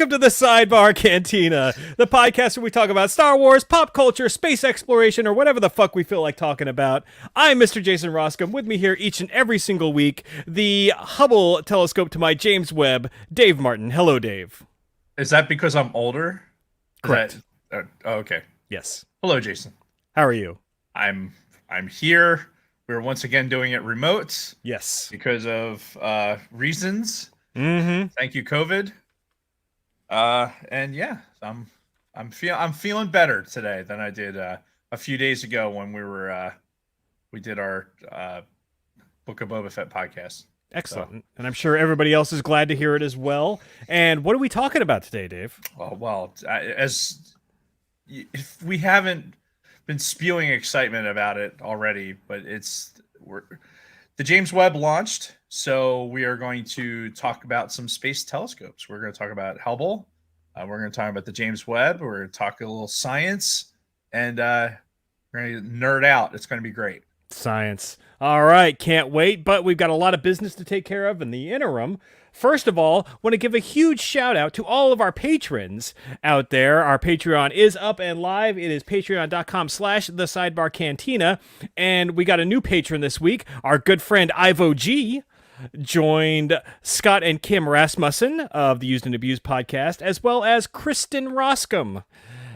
Welcome to the Sidebar Cantina, the podcast where we talk about Star Wars, pop culture, space exploration, or whatever the fuck we feel like talking about. I'm Mr. Jason Roskam. With me here each and every single week, the Hubble telescope to my James Webb, Dave Martin. Hello, Dave. Is that because I'm older? Correct. Okay. Yes. Hello, Jason. How are you? I'm here. We're once again doing it remote. Yes. Because of reasons. Mm-hmm. Thank you, COVID. And yeah, I'm feeling better today than I did a few days ago when we did our Book of Boba Fett podcast. Excellent. So. And I'm sure everybody else is glad to hear it as well. And what are we talking about today, Dave? Well, if we haven't been spewing excitement about it already, but the James Webb launched, so we are going to talk about some space telescopes. We're going to talk about Hubble. We're going to talk about the James Webb. We're going to talk a little science, and we're going to nerd out. It's going to be great. Science. All right, can't wait, but we've got a lot of business to take care of in the interim. First of all, want to give a huge shout out to all of our patrons out there. Our Patreon is up and live. It is patreon.com/thesidebarcantina. And we got a new patron this week. Our good friend Ivo G joined Scott and Kim Rasmussen of the Used and Abused podcast, as well as Kristen Roskam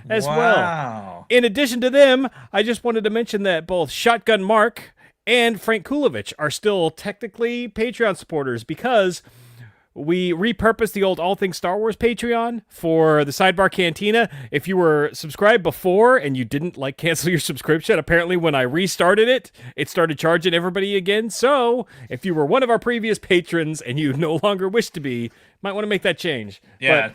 as well. In addition to them, I just wanted to mention that both Shotgun Mark and Frank Kulovich are still technically Patreon supporters because we repurposed the old All Things Star Wars Patreon for the Sidebar Cantina. If you were subscribed before and you didn't cancel your subscription, apparently when I restarted it, it started charging everybody again. So if you were one of our previous patrons and you no longer wish to be, might want to make that change. Yeah,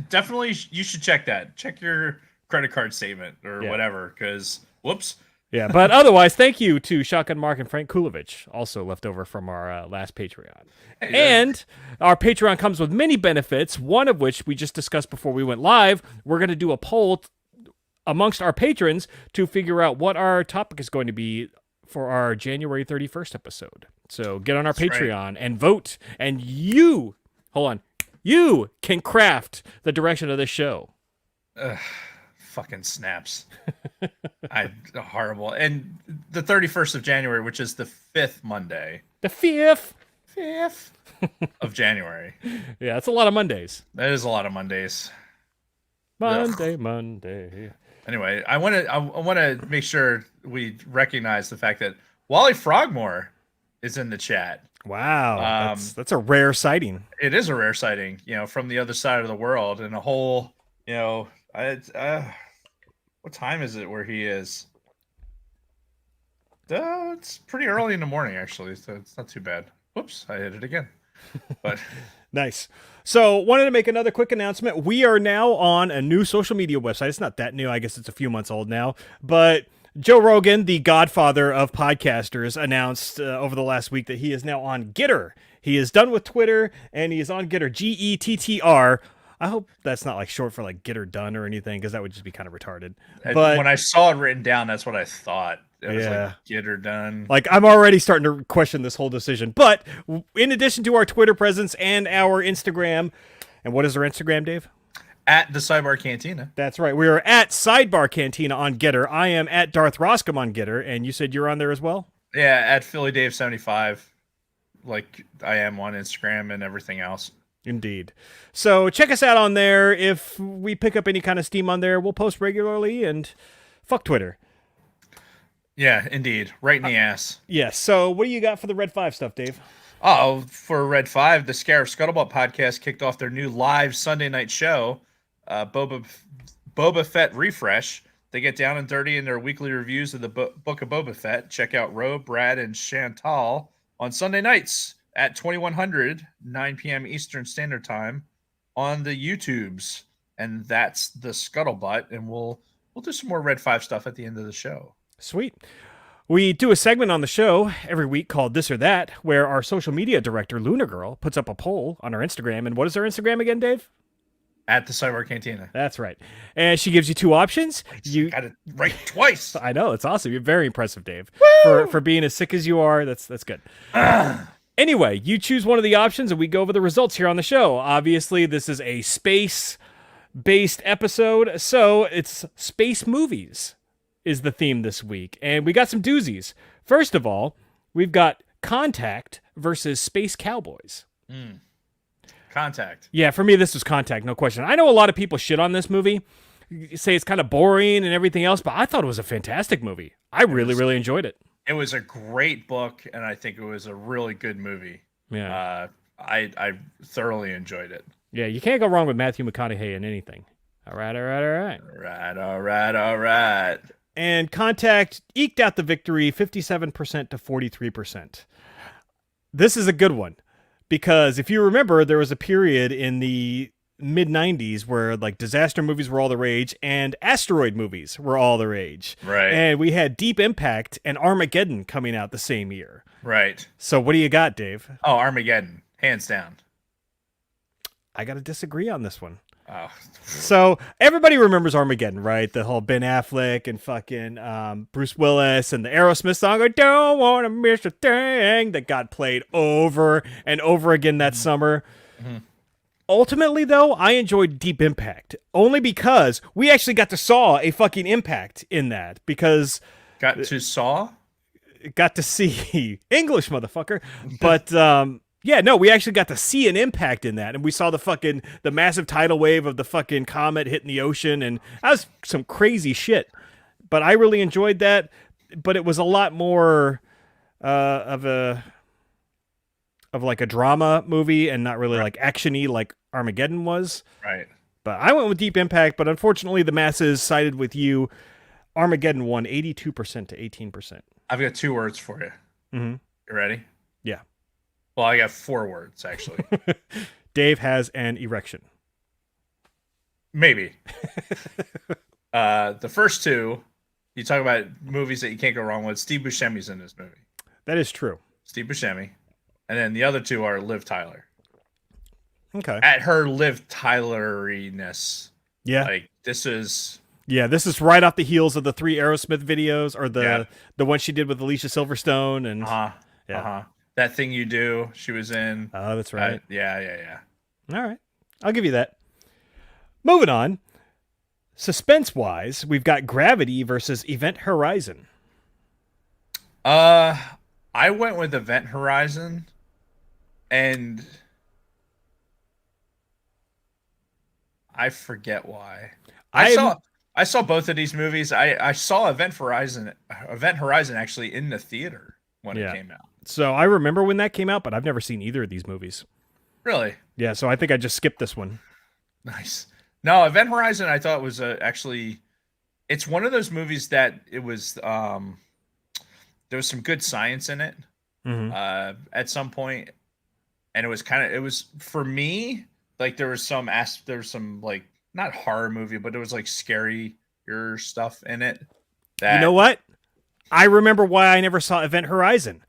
definitely you should check that. Check your credit card statement or whatever, because whoops. Yeah, but otherwise, thank you to Shotgun Mark and Frank Kulovich, also left over from our last Patreon. And our Patreon comes with many benefits, one of which we just discussed before we went live. We're going to do a poll amongst our patrons to figure out what our topic is going to be for our January 31st episode. So get on our Patreon and vote, and you can craft the direction of this show. Fucking snaps. Horrible. And the 31st of January, which is the 5th Monday. The 5th of January. Yeah, that's a lot of Mondays. That is a lot of Mondays. Monday. Anyway, I want to make sure we recognize the fact that Wally Frogmore is in the chat. Wow, that's a rare sighting. It is a rare sighting, from the other side of the world, and a whole, what time is it where he is? It's pretty early in the morning, actually, so it's not too bad. Whoops, I hit it again. But nice. So, wanted to make another quick announcement. We are now on a new social media website. It's not that new. I guess it's a few months old now. But Joe Rogan, the godfather of podcasters, announced over the last week that he is now on Getter. He is done with Twitter, and he is on Getter, Gettr. I hope that's not short for get her done or anything, because that would just be kind of retarded. But when I saw it written down, that's what I thought. It was get her done. I'm already starting to question this whole decision. But in addition to our Twitter presence and our Instagram, and what is our Instagram, Dave? At the Sidebar Cantina. That's right. We are at Sidebar Cantina on Getter. I am at Darth Roskam on Getter, and you said you're on there as well? Yeah, at PhillyDave75, like I am on Instagram and everything else. Indeed. So check us out on there. If we pick up any kind of steam on there, we'll post regularly, and fuck Twitter. Yeah, indeed. Right in the ass. Yes. So what do you got for the Red 5 stuff, Dave? For Red 5, the Scarif Scuttlebutt podcast kicked off their new live Sunday night show, Boba Fett Refresh. They get down and dirty in their weekly reviews of the Book of Boba Fett. Check out Ro, Brad, and Chantal on Sunday nights at 2100, 9 p.m. Eastern Standard Time on the YouTubes. And that's the Scuttlebutt, and we'll do some more Red 5 stuff at the end of the show. Sweet. We do a segment on the show every week called This or That, where our social media director, Luna Girl, puts up a poll on our Instagram. And what is our Instagram again, Dave? At the Sidebar Cantina. That's right. And she gives you two options. You got it right twice. I know. It's awesome. You're very impressive, Dave. For being as sick as you are, that's good. Anyway, you choose one of the options and we go over the results here on the show. Obviously, this is a space-based episode, so it's space movies is the theme this week. And we got some doozies. First of all, we've got Contact versus Space Cowboys. Contact. Yeah, for me, this was Contact, no question. I know a lot of people shit on this movie, say it's kind of boring and everything else, but I thought it was a fantastic movie. I really enjoyed it. It was a great book, and I think it was a really good movie. Yeah. I thoroughly enjoyed it. Yeah, you can't go wrong with Matthew McConaughey in anything. All right. All right. And Contact eked out the victory 57% to 43%. This is a good one because if you remember, there was a period in the mid-90s where like disaster movies were all the rage and asteroid movies were all the rage. Right. And we had Deep Impact and Armageddon coming out the same year. Right. So what do you got, Dave? Oh, Armageddon. Hands down. I got to disagree on this one. Oh. So everybody remembers Armageddon, right? The whole Ben Affleck and fucking Bruce Willis and the Aerosmith song, I don't want to miss a thing, that got played over and over again that summer. Mm-hmm. Ultimately, though, I enjoyed Deep Impact only because we actually got to saw a fucking impact in that because got to see English, motherfucker. But yeah, no, we actually got to see an impact in that, and we saw the massive tidal wave of the fucking comet hitting the ocean, and that was some crazy shit. But I really enjoyed that. But it was a lot more of like a drama movie and not really like action-y like Armageddon was. Right. But I went with Deep Impact, but unfortunately the masses sided with you. Armageddon won 82% to 18%. I've got 2 words for you. Mm-hmm. You ready? Yeah. Well, I got 4 words, actually. Dave has an erection. Maybe. The first 2, you talk about movies that you can't go wrong with. Steve Buscemi's in this movie. That is true. Steve Buscemi. And then the other 2 are Liv Tyler. Okay. At her Liv Tyler-iness. Yeah. Like, this is... Yeah, this is right off the heels of the 3 Aerosmith videos, or the one she did with Alicia Silverstone. And That Thing You Do, she was in. Oh, that's right. Yeah. All right. I'll give you that. Moving on. Suspense-wise, we've got Gravity versus Event Horizon. I went with Event Horizon, and I forget why. I saw both of these movies. I saw Event Horizon actually in the theater when it came out. So I remember when that came out, but I've never seen either of these movies. Really? Yeah, so I think I just skipped this one. Nice. No, Event Horizon I thought was actually, it's one of those movies that it was there was some good science in it at some point, and it was for me like there was some like not horror movie, but there was like scarier stuff in it. You know what? I remember why I never saw Event Horizon.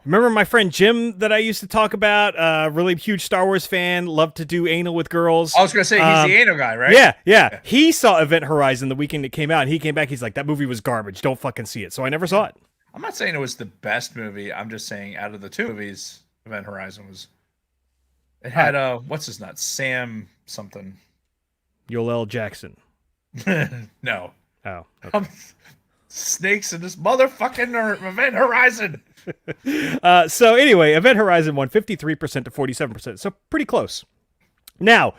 Remember my friend Jim that I used to talk about? Really huge Star Wars fan, loved to do anal with girls. I was going to say, he's the anal guy, right? Yeah. He saw Event Horizon the weekend it came out, and he came back, he's like, that movie was garbage. Don't fucking see it. So I never saw it. I'm not saying it was the best movie. I'm just saying out of the 2 movies, Event Horizon was... It had, what's his nut? Sam something. Yoel L. Jackson. No. Oh. Okay. Snakes in this motherfucking Event Horizon. So anyway, Event Horizon won 53% to 47%. So pretty close. Now,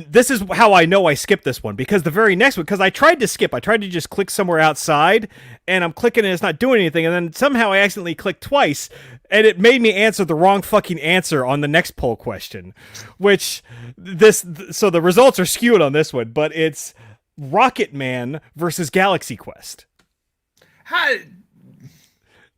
this is how I know I skipped this one, because the very next one, because I tried to skip. I tried to just click somewhere outside, and I'm clicking and it's not doing anything. And then somehow I accidentally clicked twice, and it made me answer the wrong fucking answer on the next poll question, so the results are skewed on this one, but it's Rocket Man versus Galaxy Quest.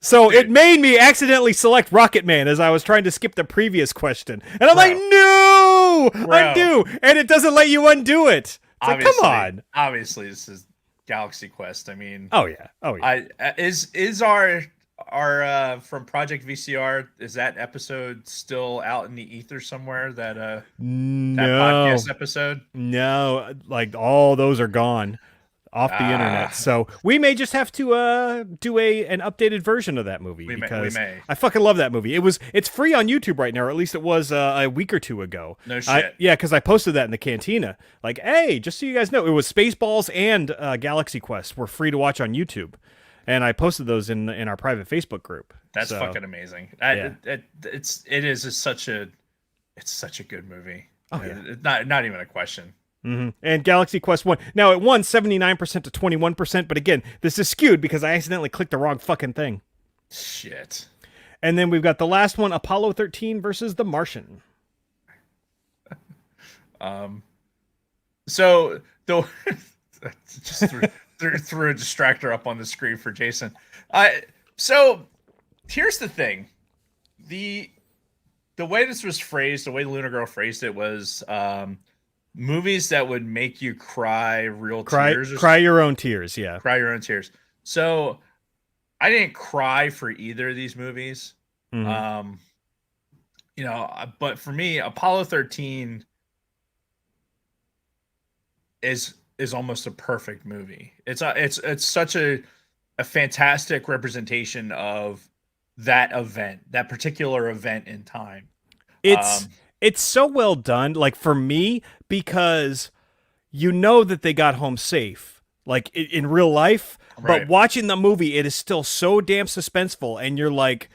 So it made me accidentally select Rocket Man as I was trying to skip the previous question. And I'm like, no! Undo! And it doesn't let you undo it. Like, come on. Obviously, this is Galaxy Quest. I mean... Oh, yeah. Is our from Project VCR, is that episode still out in the ether somewhere? That no. That podcast episode? No. Like, all those are gone. off the internet. So we may just have to do an updated version of that movie because we may. I fucking love that movie. It's free on YouTube right now, or at least it was a week or two ago. No shit. Yeah, because I posted that in the cantina. Like, hey, just so you guys know, it was Spaceballs and Galaxy Quest were free to watch on YouTube, and I posted those in our private Facebook group. That's fucking amazing. It's such a good movie. Oh yeah, it's not even a question. Mm-hmm. And Galaxy Quest 1. Now, it won 79% to 21%, but again, this is skewed because I accidentally clicked the wrong fucking thing. Shit. And then we've got the last one, Apollo 13 versus The Martian. So, just threw a distractor up on the screen for Jason. So, here's the thing. The way this was phrased, the way Lunar Girl phrased it was... movies that would make you cry tears. Cry your own tears, yeah. Cry your own tears. So I didn't cry for either of these movies. Mm-hmm. But for me, Apollo 13 is almost a perfect movie. It's such a fantastic representation of that event, that particular event in time. It's so well done, like for me, because you know that they got home safe, like in real life. Right. But watching the movie, it is still so damn suspenseful, and you're like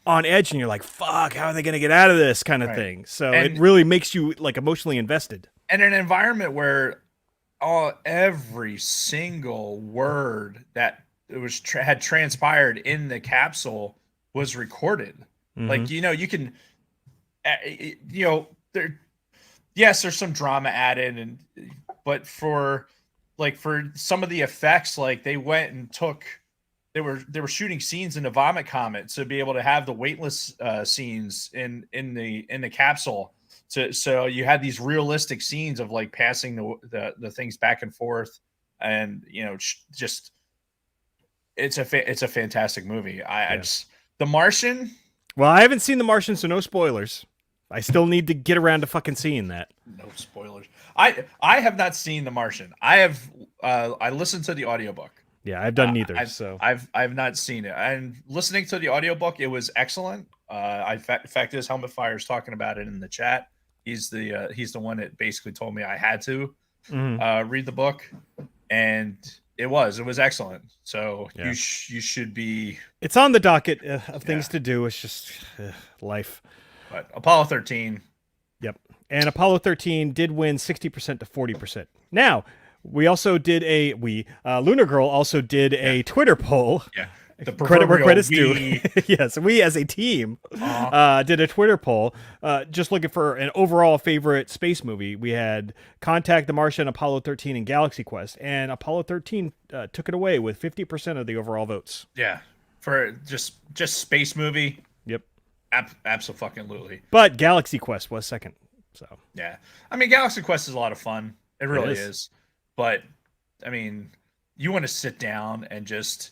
on edge, and you're like, "Fuck, how are they gonna get out of this?" kind of thing. So it really makes you like emotionally invested. And an environment where every single word that it was had transpired in the capsule was recorded. Mm-hmm. Like you can. There's some drama added, but for some of the effects, like they went and they were shooting scenes in the Vomit Comet to be able to have the weightless scenes in the capsule. So you had these realistic scenes of like passing the things back and forth, and just it's a fantastic movie. The Martian. Well, I haven't seen The Martian, so no spoilers. I still need to get around to fucking seeing that. No spoilers. I have not seen The Martian. I listened to the audiobook. Yeah, I've done neither. I've not seen it. And listening to the audiobook, it was excellent. In fact, his Helmet Fire is talking about it in the chat. He's the one that basically told me I had to read the book, and it was excellent. So you should be. It's on the docket of things to do. It's just life. But Apollo 13. Yep. And Apollo 13 did win 60% to 40%. Now, we also did Lunar Girl also did a Twitter poll. Yeah. Credit where credit's due. Yes, we as a team did a Twitter poll just looking for an overall favorite space movie. We had Contact, The Martian, Apollo 13, and Galaxy Quest. And Apollo 13 took it away with 50% of the overall votes. Yeah. For just space movie. Yep. Absolutely. But Galaxy Quest was second. So yeah, I mean, Galaxy Quest is a lot of fun. It really is. But I mean, you want to sit down and just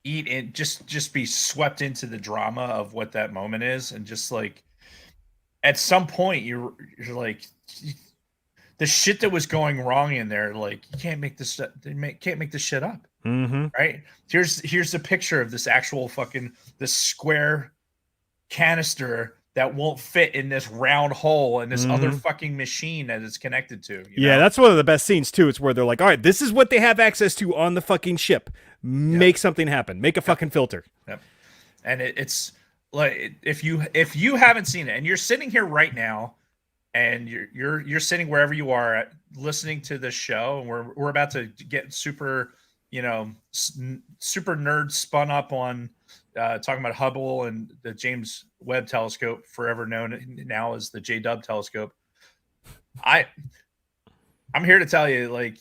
eat and just be swept into the drama of what that moment is, and just like at some point you're like the shit that was going wrong in there. Like you can't make this shit up. Mm-hmm. Right? Here's a picture of this actual this square canister that won't fit in this round hole in this other fucking machine that it's connected to. Yeah, that's one of the best scenes too. It's where they're like, all right, this is what they have access to on the fucking ship. Make something happen. Make a fucking filter. Yep. And it's like if you haven't seen it and you're sitting here right now and you're sitting wherever you are listening to this show, and we're about to get super nerd spun up on talking about Hubble and the James Webb Telescope, forever known now as the JW Telescope. I'm here to tell you, like,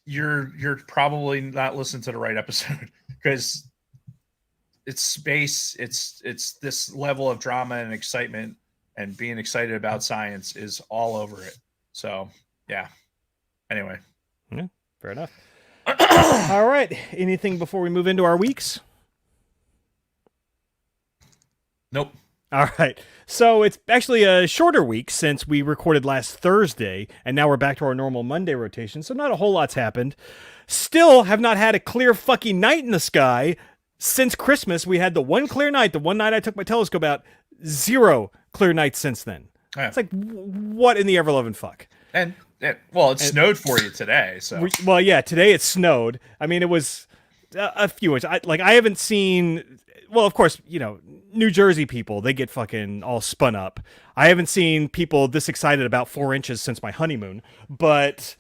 you're probably not listening to the right episode, because it's space. It's this level of drama and excitement, and being excited about science is all over it. So yeah. Anyway. Yeah, fair enough. All right. Anything before we move into our weeks? Nope. All right. So it's actually a shorter week since we recorded last Thursday, and now we're back to our normal Monday rotation. So not a whole lot's happened. Still have not had a clear fucking night in the sky since Christmas. We had the one clear night, the one night I took my telescope out. 0 clear nights since then. Yeah. It's like, what in the ever-loving fuck? And it snowed for you today. So Well, yeah, today it snowed. I mean, it was a few inches. I haven't seen. Well, of course, New Jersey people, they get fucking all spun up. I haven't seen people this excited about 4 inches since my honeymoon. But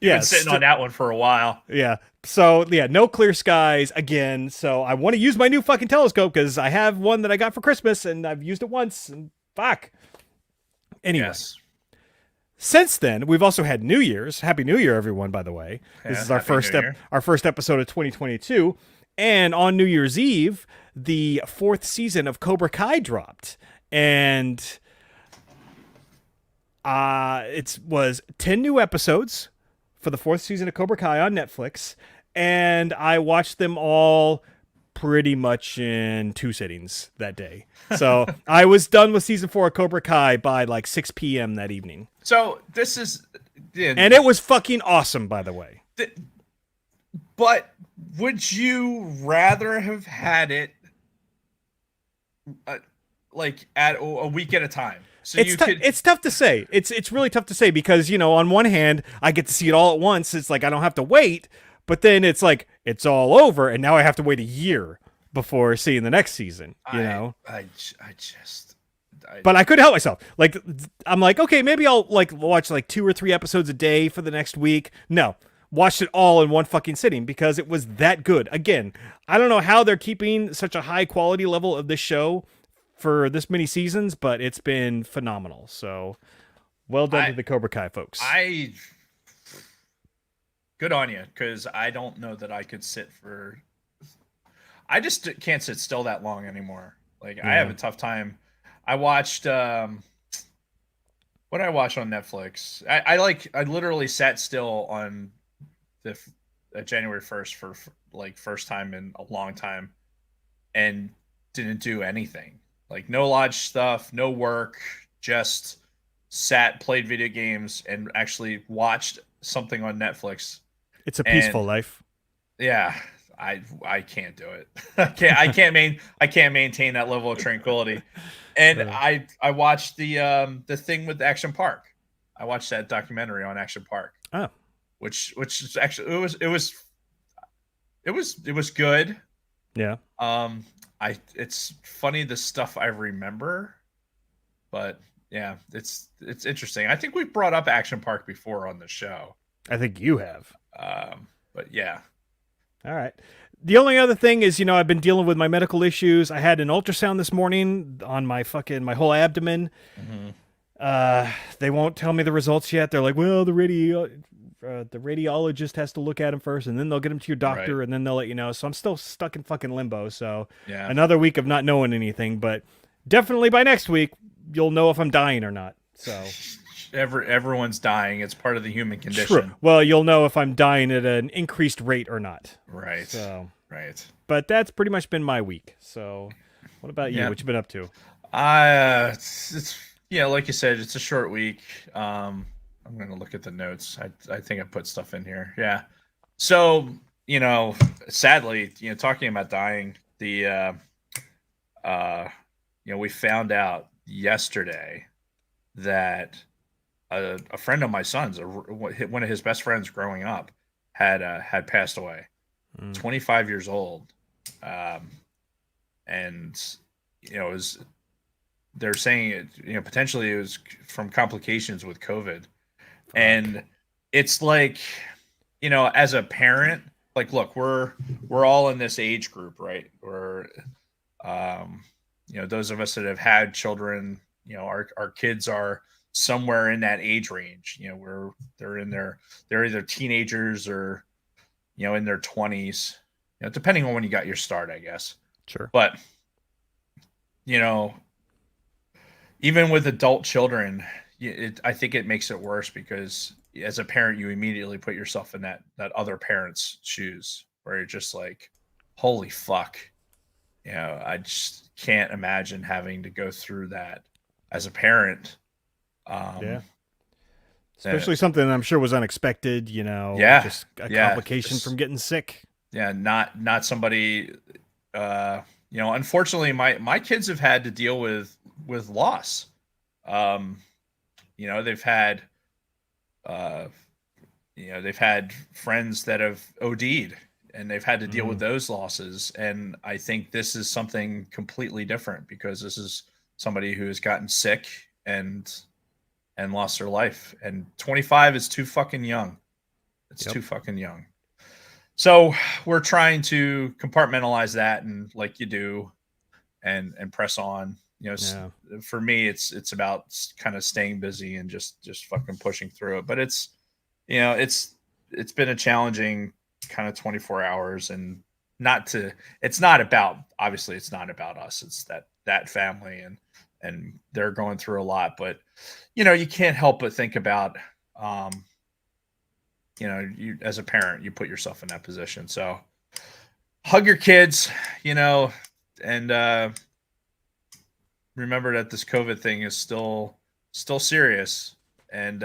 you've been sitting on that one for a while. Yeah. So yeah, no clear skies again. So I want to use my new fucking telescope because I have one that I got for Christmas and I've used it once. And fuck. Anyway. Yes. Since then, we've also had New Year's. Happy New Year, everyone, by the way. This is our first episode of 2022. And on New Year's Eve, the 4th season of Cobra Kai dropped. And it was 10 new episodes for the 4th season of Cobra Kai on Netflix. And I watched them all pretty much in 2 sittings that day. So I was done with season 4 of Cobra Kai by like 6 p.m. that evening. So this is... And it was fucking awesome, by the way. But would you rather have had it like at a week at a time? So it's tough to say. It's really tough to say because, on one hand, I get to see it all at once. It's like I don't have to wait. But then it's like it's all over, and now I have to wait a year before seeing the next season. But I couldn't help myself. Like I'm like, okay, maybe I'll like watch like 2 or 3 episodes a day for the next week. No. Watched it all in one fucking sitting because it was that good. Again, I don't know how they're keeping such a high quality level of this show for this many seasons, but it's been phenomenal. So well done to the Cobra Kai folks. Good on you, because I don't know that I could sit for... I just can't sit still that long anymore. Like, yeah. I have a tough time. I watched... what did I watch on Netflix? I literally sat still on the January 1st for like first time in a long time and didn't do anything. Like, no lodge stuff, no work, just sat, played video games, and actually watched something on Netflix. It's a peaceful life. Yeah, I can't do it. I can't maintain that level of tranquility. And I watched the thing with Action Park. I watched that documentary on Action Park. Oh, which is actually it was good. Yeah. It's funny the stuff I remember, but yeah, it's interesting. I think we've brought up Action Park before on the show. I think you have. But yeah. All right. The only other thing is, I've been dealing with my medical issues. I had an ultrasound this morning on my whole abdomen. Mm-hmm. They won't tell me the results yet. They're like, well, the radiologist has to look at him first, and then they'll get him to your doctor, and then they'll let you know. So I'm still stuck in fucking limbo. So yeah. Another week of not knowing anything, but definitely by next week, you'll know if I'm dying or not. So everyone's dying. It's part of the human condition. True. Well, you'll know if I'm dying at an increased rate or not. Right. So, right. But that's pretty much been my week. So what about you? What you been up to? It's like you said, it's a short week. I'm going to look at the notes. I think I put stuff in here. Yeah. So, sadly, talking about dying, we found out yesterday that a friend of my son's, one of his best friends growing up, had passed away. 25 years old, and they're saying it. Potentially it was from complications with COVID, and it's like, as a parent, like, look, we're all in this age group, right? We're, those of us that have had children, our kids are somewhere in that age range. They're either teenagers or, in their 20s, depending on when you got your start, I guess. Sure. But, even with adult children, I think it makes it worse because as a parent, you immediately put yourself in that other parent's shoes where you're just like, holy fuck, I just can't imagine having to go through that as a parent. Yeah. Um, Especially something I'm sure was unexpected, yeah, just a yeah, complication from getting sick. yeah, not somebody. Unfortunately, my kids have had to deal with loss. Um, they've had uh, they've had friends that have OD'd, and they've had to deal with those losses. And I think this is something completely different because this is somebody who has gotten sick and lost their life. And 25 is too fucking young. It's too fucking young. So we're trying to compartmentalize that, and like you do, and press on. For me, it's about kind of staying busy and just fucking pushing through it. But it's been a challenging kind of 24 hours, and it's not about, obviously it's not about us. It's that family, and they're going through a lot. But you can't help but think about you, as a parent, you put yourself in that position. So hug your kids, and remember that this COVID thing is still serious. And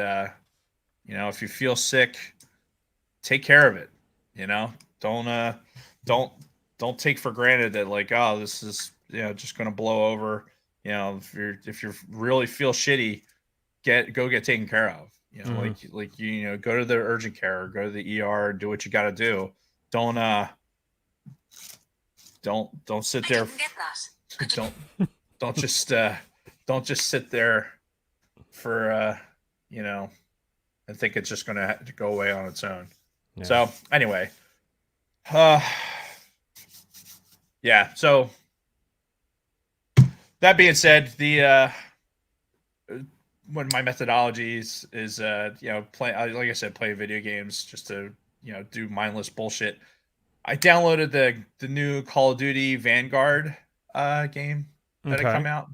if you feel sick, take care of it. Don't take for granted that, like, oh, this is just going to blow over. If you really feel shitty, go get taken care of. Go to the urgent care or go to the ER, do what you got to do. Don't sit there. Don't just sit there for and think it's just going to go away on its own. Yeah. So anyway, yeah. So that being said, one of my methodologies is play, like I said, play video games just to do mindless bullshit. I downloaded the new Call of Duty Vanguard game that had come out.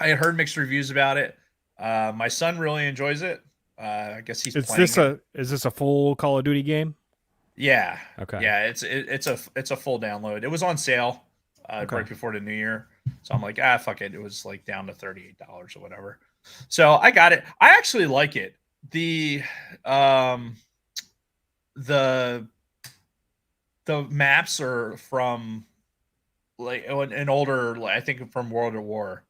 I had heard mixed reviews about it. My son really enjoys it. I guess he's playing. Is this a full Call of Duty game? Yeah. Okay. Yeah, it's a full download. It was on sale right before the new year, so I'm like, fuck it. It was like down to $38 or whatever. So I got it. I actually like it. The maps are from like an older, I think from World at War.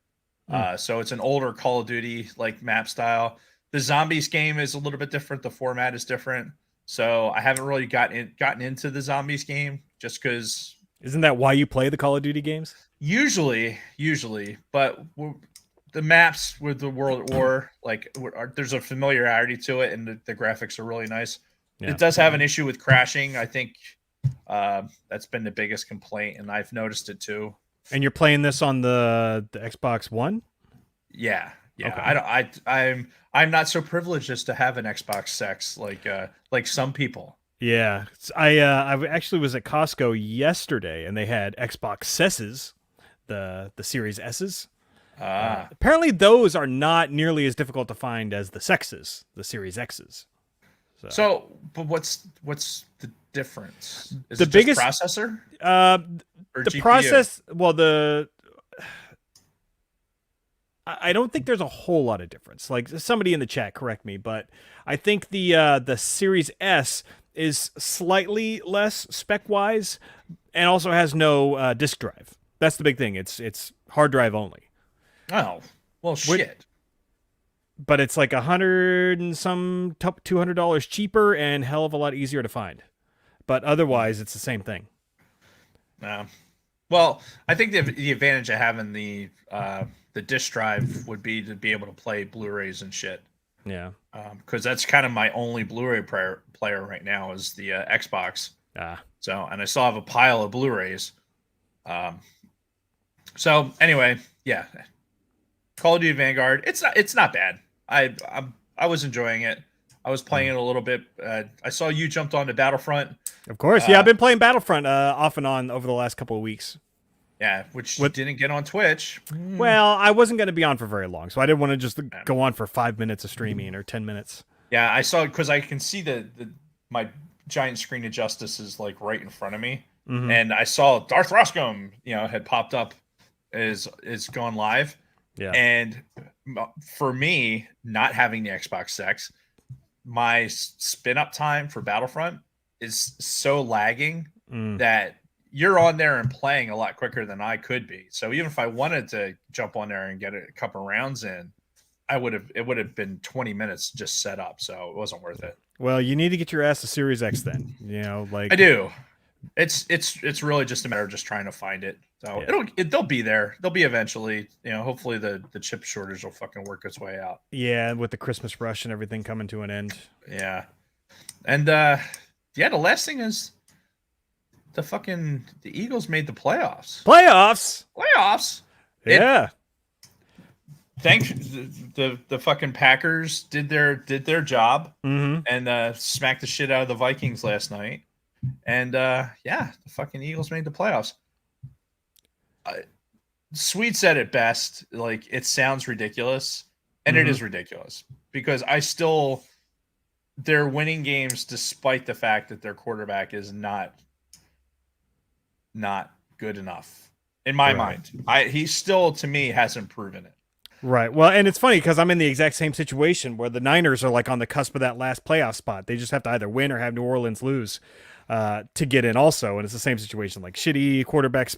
So it's an older Call of Duty like map style. The zombies game is a little bit different. The format is different. So I haven't really gotten into the zombies game just because. Isn't that why you play the Call of Duty games? Usually, but the maps with the World at War, there's a familiarity to it, and the graphics are really nice. Yeah. It does have an issue with crashing. I think that's been the biggest complaint, and I've noticed it too. And you're playing this on the Xbox One? Yeah. Okay. I'm not so privileged as to have an Xbox Sex like some people. Yeah, I actually was at Costco yesterday, and they had Xbox S's, the Series S's. Apparently, those are not nearly as difficult to find as the Sexes, the Series X's. But what's the difference? Is the it biggest just processor? The GPU? Process. Well, I don't think there's a whole lot of difference. Like, somebody in the chat, correct me, but I think the Series S is slightly less spec-wise, and also has no disk drive. That's the big thing. It's hard drive only. Oh, well, shit. But it's like $100 and some $200 cheaper and hell of a lot easier to find. But otherwise, it's the same thing. Well, I think the advantage of having the disk drive would be to be able to play Blu-rays and shit. Yeah. Because that's kind of my only Blu-ray player right now is the Xbox. So, and I still have a pile of Blu-rays. So anyway, yeah. Call of Duty Vanguard. It's not bad. I was enjoying it. I was playing it a little bit. I saw you jumped onto Battlefront. Of course, yeah. I've been playing Battlefront off and on over the last couple of weeks. Yeah, which didn't get on Twitch. Well, I wasn't going to be on for very long, so I didn't want to just go on for 5 minutes of streaming or 10 minutes. Yeah, I saw it because I can see my giant screen of Justice is like right in front of me. and I saw Darth Roskam, had popped up, is gone live. Yeah. And for me, not having the Xbox X, my spin up time for Battlefront is so lagging that you're on there and playing a lot quicker than I could be. So even if I wanted to jump on there and get a couple rounds in, it would have been 20 minutes just set up. So it wasn't worth it. Well, you need to get your ass to Series X then. I do. It's really just a matter of just trying to find it. So they'll be there. They'll be eventually. Hopefully the chip shortage will fucking work its way out. Yeah, with the Christmas rush and everything coming to an end. Yeah, and the last thing is the Eagles made the playoffs. Playoffs. Yeah. Thanks. The fucking Packers did their job and smacked the shit out of the Vikings last night. And the fucking Eagles made the playoffs. Sweet said it best. Like, it sounds ridiculous, and it is ridiculous because they're winning games despite the fact that their quarterback is not good enough in my mind. He still, to me, hasn't proven it. Right. Well, and it's funny because I'm in the exact same situation where the Niners are like on the cusp of that last playoff spot. They just have to either win or have New Orleans lose to get in also. And it's the same situation, like shitty quarterbacks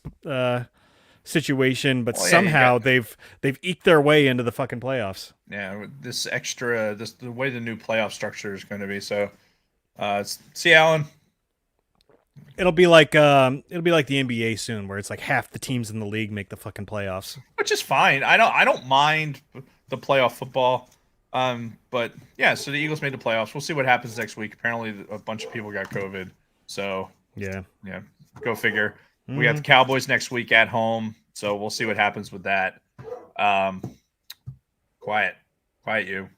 situation, but somehow they've eked their way into the fucking playoffs. Yeah, the way the new playoff structure is going to be. So, see, Alan. It'll be like the NBA soon, where it's like half the teams in the league make the fucking playoffs, which is fine. I don't mind the playoff football. But yeah, so the Eagles made the playoffs. We'll see what happens next week. Apparently, a bunch of people got COVID. So yeah, go figure. We got the Cowboys next week at home, so we'll see what happens with that. Quiet, you.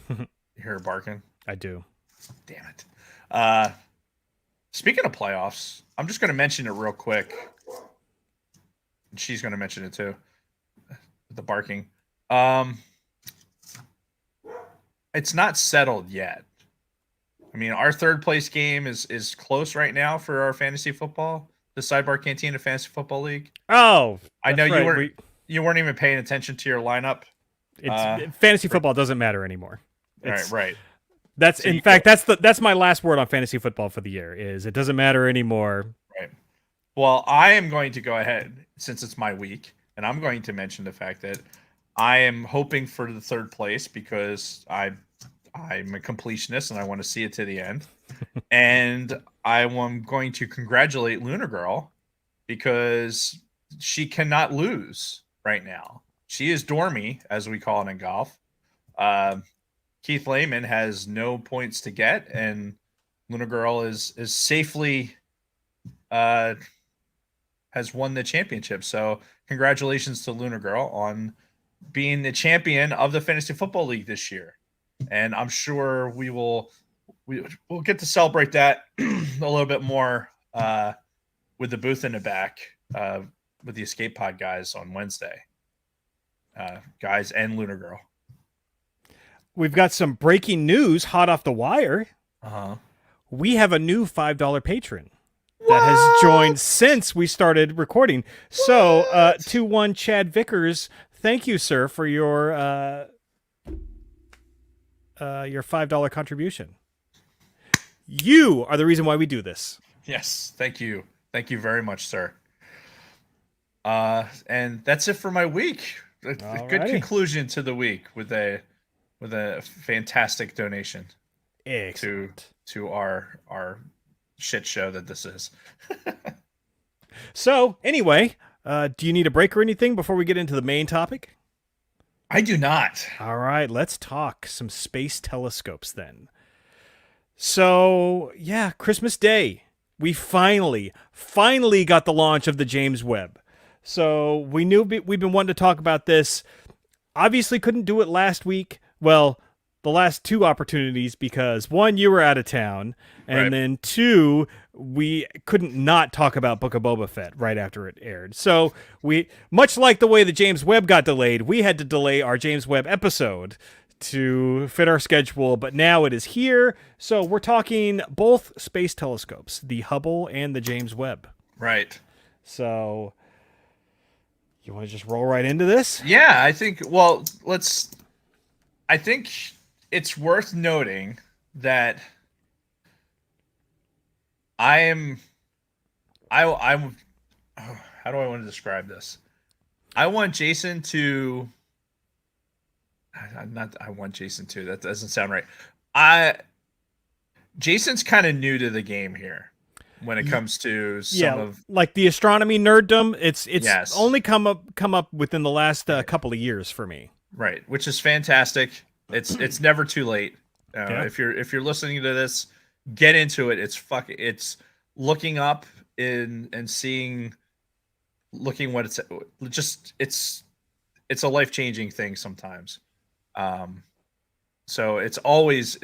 You hear her barking? I do. Damn it. Speaking of playoffs, I'm just going to mention it real quick. And she's going to mention it too. The barking. It's not settled yet. I mean, our third place game is close right now for our fantasy football, the Sidebar Cantina Fantasy Football League. Oh, I know you weren't even paying attention to your lineup. Fantasy football doesn't matter anymore. Right. That's that's my last word on fantasy football for the year. Is it doesn't matter anymore. Right. Well, I am going to go ahead since it's my week, and I'm going to mention the fact that I am hoping for the third place because I'm a completionist and I want to see it to the end. And I am going to congratulate Lunar Girl because she cannot lose right now. She is dormy, as we call it in golf. Keith Lehman has no points to get, and Lunar Girl is safely has won the championship. So congratulations to Lunar Girl on being the champion of the Fantasy Football League this year. And I'm sure we'll get to celebrate that a little bit more with the booth in the back with the Escape Pod guys on Wednesday. Guys and Lunar Girl. We've got some breaking news hot off the wire. We have a new $5 patron that has joined since we started recording. So, 2-1 Chad Vickers, thank you, sir, for your $5 contribution. You are the reason why we do this. Yes, thank you. Thank you very much, sir. And that's it for my week. A good conclusion to the week with a fantastic donation. Excellent. to our shit show that this is. So, anyway, do you need a break or anything before we get into the main topic? I do not. All right, let's talk some space telescopes then. So, yeah, Christmas Day, we finally got the launch of the James Webb. So we knew we've been wanting to talk about this. Obviously couldn't do it last week. Well, the last two opportunities because one, you were out of town, and then two, we couldn't not talk about Book of Boba Fett right after it aired. So we, much like the way the James Webb got delayed, we had to delay our James Webb episode to fit our schedule, but now it is here. So we're talking both space telescopes, the Hubble and the James Webb. Right. So, you want to just roll right into this? Yeah, I think. Well, I think it's worth noting that I am. I'm. How do I want to describe this? I want Jason to. I'm not. I want Jason to. That doesn't sound right. I. Jason's kind of new to the game here when it comes to some Yeah, of. like the astronomy nerddom. It's Yes. only come up within the last couple of years for me. Right, which is fantastic. It's never too late. Yeah. If you're listening to this, get into it. It's looking up in and seeing, looking what it's just it's a life changing thing sometimes. So it's always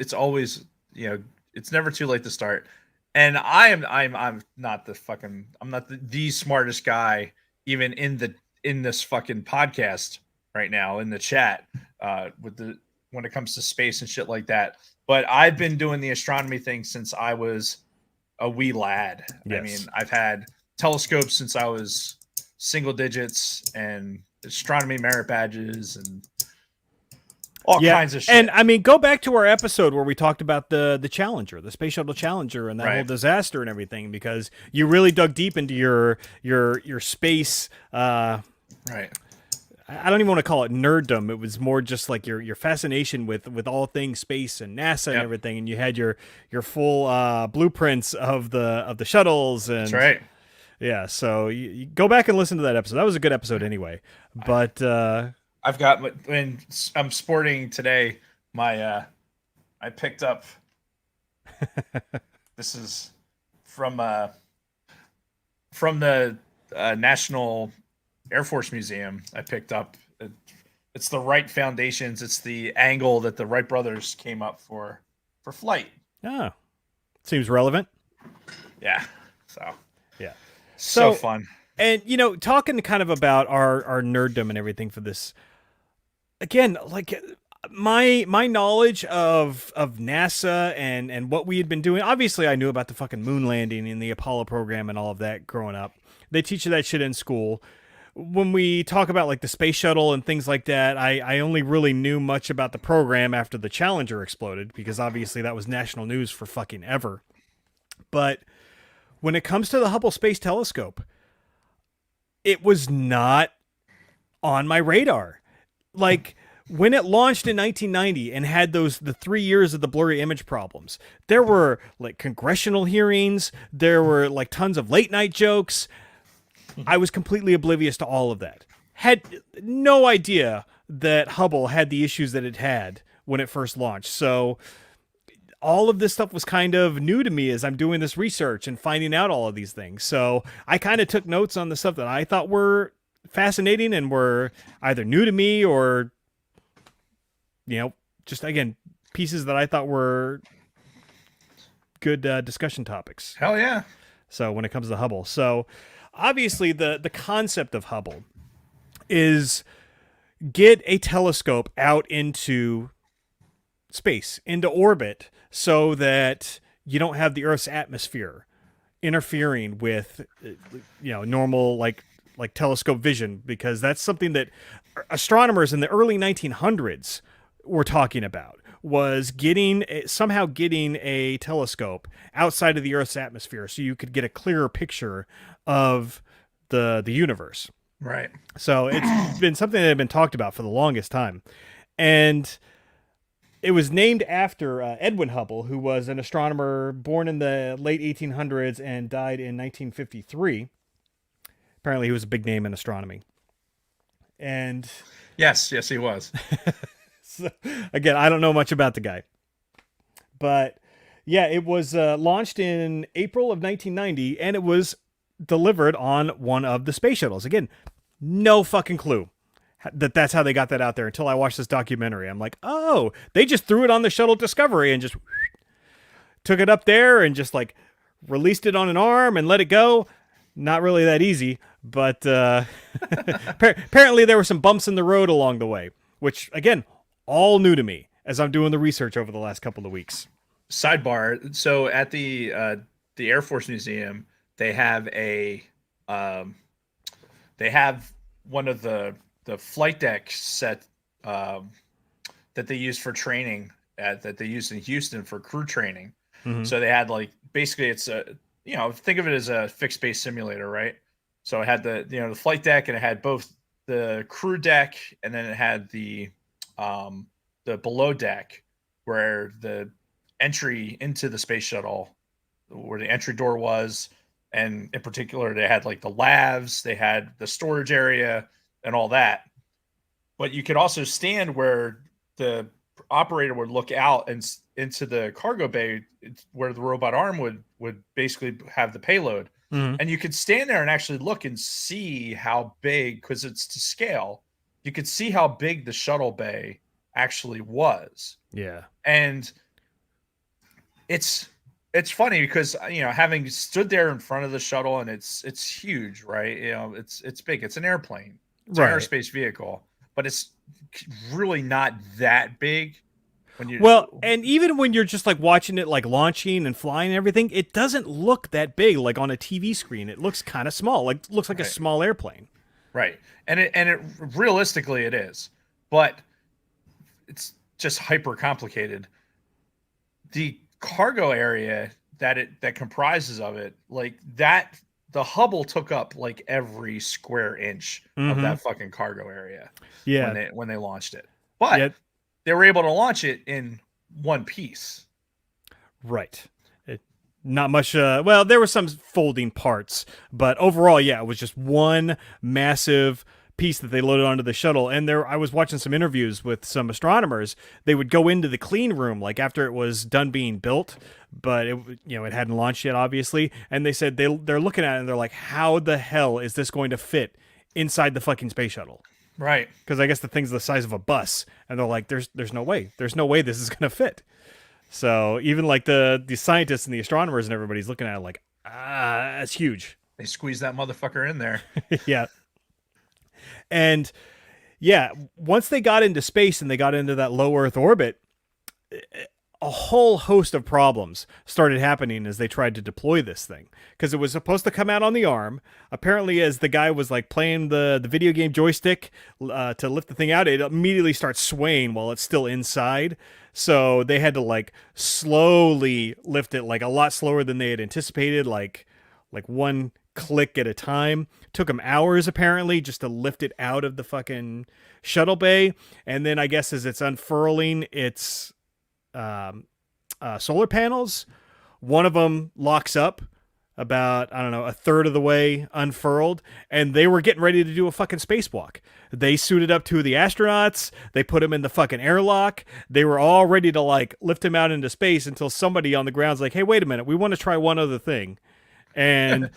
it's never too late to start. And I'm not the smartest guy even in this fucking podcast right now in the chat with the when it comes to space and shit like that. But I've been doing the astronomy thing since I was a wee lad. Yes. I mean, I've had telescopes since I was single digits and astronomy merit badges and all kinds of shit. And I mean, go back to our episode where we talked about the Challenger, the Space Shuttle Challenger, and that whole disaster and everything, because you really dug deep into your space. Right. I don't even want to call it nerddom. It was more just like your fascination with all things space and NASA and everything. And you had your full blueprints of the shuttles. And that's right. Yeah. So you go back and listen to that episode. That was a good episode anyway. But I've got when I'm sporting today. I picked up. This is from the National Air Force Museum. I picked up. It's the Wright Foundations. It's the angle that the Wright brothers came up for flight. Oh, seems relevant. Yeah. So. Yeah. So fun. And talking kind of about our nerddom and everything for this. Again, like my knowledge of NASA and what we had been doing. Obviously, I knew about the fucking moon landing and the Apollo program and all of that growing up. They teach you that shit in school. When we talk about like the space shuttle and things like that, I only really knew much about the program after the Challenger exploded, because obviously that was national news for fucking ever. But when it comes to the Hubble Space Telescope, it was not on my radar. Like when it launched in 1990 and had the 3 years of the blurry image problems, there were like congressional hearings, there were like tons of late night jokes. I was completely oblivious to all of that. Had no idea that Hubble had the issues that it had when it first launched. So all of this stuff was kind of new to me as I'm doing this research and finding out all of these things. So I kind of took notes on the stuff that I thought were fascinating and were either new to me or, just again, pieces that I thought were good discussion topics. Hell yeah. So when it comes to Hubble. So obviously the concept of Hubble is get a telescope out into space, into orbit, so that you don't have the Earth's atmosphere interfering with normal like telescope vision, because that's something that astronomers in the early 1900s were talking about, was somehow getting a telescope outside of the Earth's atmosphere so you could get a clearer picture of the universe. Right. So it's been something that had been talked about for the longest time. And it was named after Edwin Hubble, who was an astronomer born in the late 1800s and died in 1953. Apparently he was a big name in astronomy. And yes, he was. So, again, I don't know much about the guy. But yeah, it was launched in April of 1990, and it was delivered on one of the space shuttles. Again, no fucking clue that's how they got that out there until I watched this documentary. I'm like, oh, they just threw it on the Shuttle Discovery and just took it up there and just like released it on an arm and let it go. Not really that easy, but apparently there were some bumps in the road along the way, which, again, all new to me as I'm doing the research over the last couple of weeks. Sidebar. So at the Air Force Museum, they have they have one of the flight deck set that they use for training that they used in Houston for crew training. Mm-hmm. So they had like basically it's a think of it as a fixed base simulator, right? So it had the flight deck and it had both the crew deck and then it had the below deck where the entry into the space shuttle, where the entry door was, and in particular they had like the labs, they had the storage area and all that. But you could also stand where the operator would look out and into the cargo bay where the robot arm would basically have the payload. Mm-hmm. And you could stand there and actually look and see how big, because it's to scale, you could see how big the shuttle bay actually was. Yeah. And it's funny because having stood there in front of the shuttle, and it's huge, right? It's big. It's an airplane. It's an aerospace vehicle, but it's really not that big. And even when you're just like watching it like launching and flying and everything, it doesn't look that big like on a TV screen. It looks kind of small. Like looks like a small airplane. Right. And it realistically it is. But it's just hyper complicated. The cargo area that comprises of it, like that, the Hubble took up like every square inch of that fucking cargo area. Yeah. When they launched it. But they were able to launch it in one piece. Right. Not much. Well, there were some folding parts, but overall, it was just one massive piece that they loaded onto the shuttle. And I was watching some interviews with some astronomers. They would go into the clean room like after it was done being built, but it hadn't launched yet, obviously. And they said they're looking at it and they're like, how the hell is this going to fit inside the fucking space shuttle? Right. Because I guess the thing's the size of a bus, and they're like, there's no way this is gonna fit. So even like the scientists and the astronomers and everybody's looking at it like, that's huge. They squeezed that motherfucker in there. Yeah. And once they got into space and they got into that low Earth orbit, a whole host of problems started happening as they tried to deploy this thing, because it was supposed to come out on the arm. Apparently, as the guy was like playing the video game joystick to lift the thing out, it immediately starts swaying while it's still inside. So they had to like slowly lift it, like a lot slower than they had anticipated, like one click at a time. Took them hours apparently just to lift it out of the fucking shuttle bay. And then I guess as it's unfurling, it's solar panels. One of them locks up about, I don't know, a third of the way unfurled, and they were getting ready to do a fucking spacewalk. They suited up two of the astronauts. They put them in the fucking airlock. They were all ready to like lift him out into space until somebody on the ground's like, hey, wait a minute, we want to try one other thing. And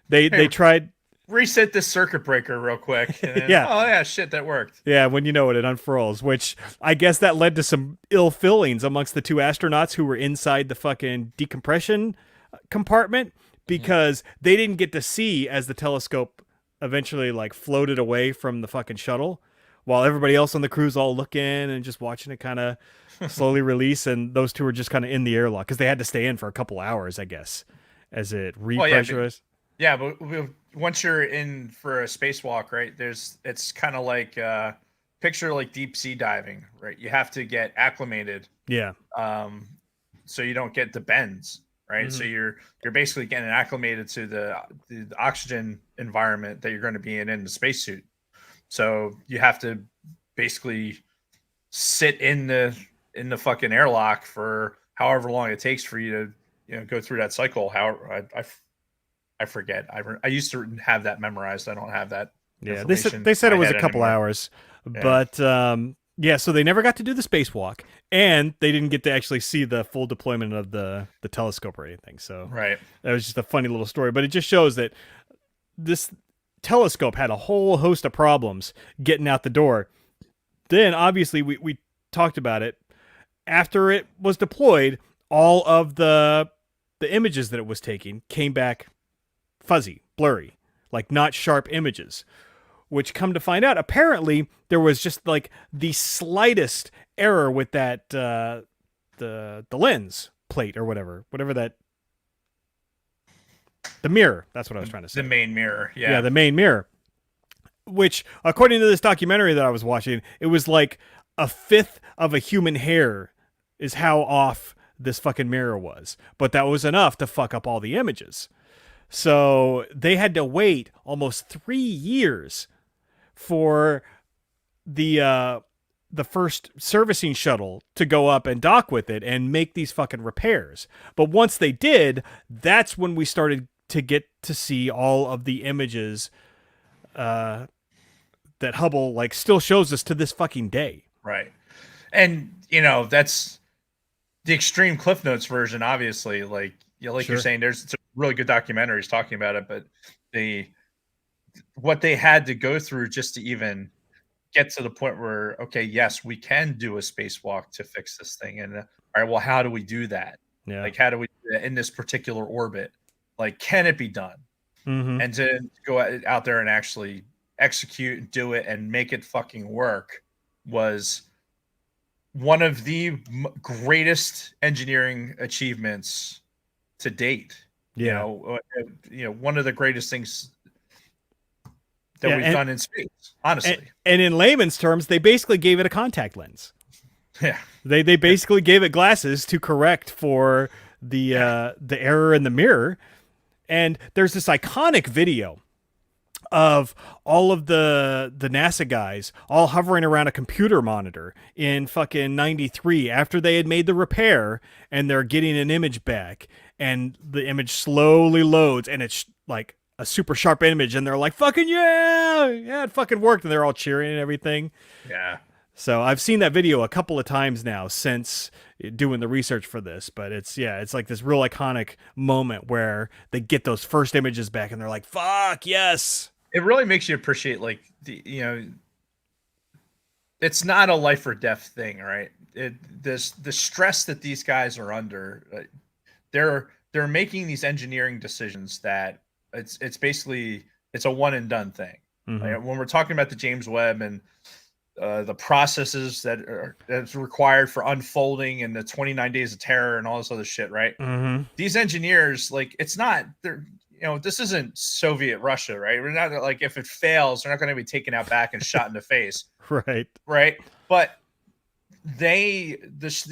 they tried. Reset this circuit breaker real quick. And then, oh yeah, shit, that worked. Yeah, when you know it unfurls, which I guess that led to some ill feelings amongst the two astronauts who were inside the fucking decompression compartment, because they didn't get to see as the telescope eventually like floated away from the fucking shuttle, while everybody else on the crew's all looking and just watching it kind of slowly release, and those two were just kind of in the airlock because they had to stay in for a couple hours, I guess, as it repressurized. Yeah, but once you're in for a spacewalk, right, it's kind of like picture like deep sea diving, right? You have to get acclimated. Yeah. So you don't get the bends, right? So you're basically getting acclimated to the oxygen environment that you're going to be in the spacesuit. So you have to basically sit in the fucking airlock for however long it takes for you to go through that cycle. I forget. I used to have that memorized. I don't have that. Yeah, they said it was a couple hours, but so they never got to do the spacewalk, and they didn't get to actually see the full deployment of the telescope or anything. So that was just a funny little story, but it just shows that this telescope had a whole host of problems getting out the door. Then obviously we talked about it after it was deployed. All of the images that it was taking came back fuzzy, blurry, like not sharp images, which come to find out, apparently there was just like the slightest error with that, the lens plate or whatever that The mirror. That's what I was trying to say. The main mirror. Yeah. Yeah, the main mirror. Which, according to this documentary that I was watching, it was like a fifth of a human hair is how off this fucking mirror was. But that was enough to fuck up all the images. So they had to wait almost 3 years for the first servicing shuttle to go up and dock with it and make these fucking repairs. But once they did, that's when we started to get to see all of the images that Hubble like still shows us to this fucking day. Right. And that's the extreme Cliff Notes version, obviously. Like sure. You're saying, there's some really good documentaries talking about it, but what they had to go through just to even get to the point where, okay, yes, we can do a spacewalk to fix this thing. And all right, well, how do we do that? Yeah. Like, how do we do that in this particular orbit? Like, can it be done? Mm-hmm. And to go out there and actually execute and do it and make it fucking work was one of the greatest engineering achievements to date. Yeah. One of the greatest things that we've done in space, honestly. And in layman's terms, they basically gave it a contact lens. Yeah. They basically gave it glasses to correct for the error in the mirror. And there's this iconic video of all of the NASA guys all hovering around a computer monitor in fucking 93 after they had made the repair, and they're getting an image back, and the image slowly loads, and it's like a super sharp image, and they're like, fucking yeah, it fucking worked, and they're all cheering and everything. Yeah. So I've seen that video a couple of times now since doing the research for this, but it's like this real iconic moment where they get those first images back and they're like, fuck, yes. It really makes you appreciate, like, it's not a life or death thing, right? The stress that these guys are under, they're making these engineering decisions that it's basically, it's a one and done thing. Mm-hmm. Right? When we're talking about the James Webb and the processes that's required for unfolding and the 29 days of terror and all this other shit, right? Mm-hmm. These engineers, like, it's not, this isn't Soviet Russia, right? We're not like, if it fails, they're not going to be taken out back and shot in the face. Right. But the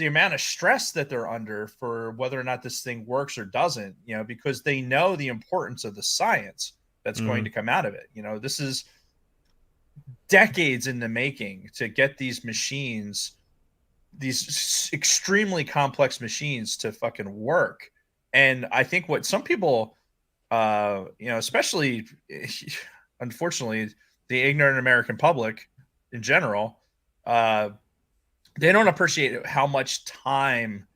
amount of stress that they're under for whether or not this thing works or doesn't, because they know the importance of the science that's going to come out of it. This is decades in the making to get these machines, these extremely complex machines, to fucking work. And I think what some people, especially, unfortunately, the ignorant American public in general, they don't appreciate how much time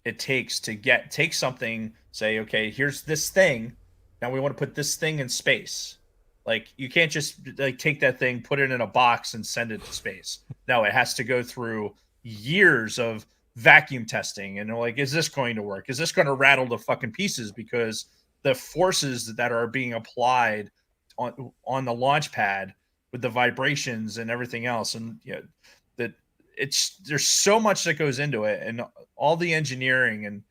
it takes to take something, say, okay, here's this thing, now we want to put this thing in space. Like, you can't just like take that thing, put it in a box, and send it to space. No, it has to go through years of vacuum testing, and like, is this going to work? Is this going to rattle to fucking pieces? Because the forces that are being applied on the launch pad with the vibrations and everything else, and there's so much that goes into it, and all the engineering and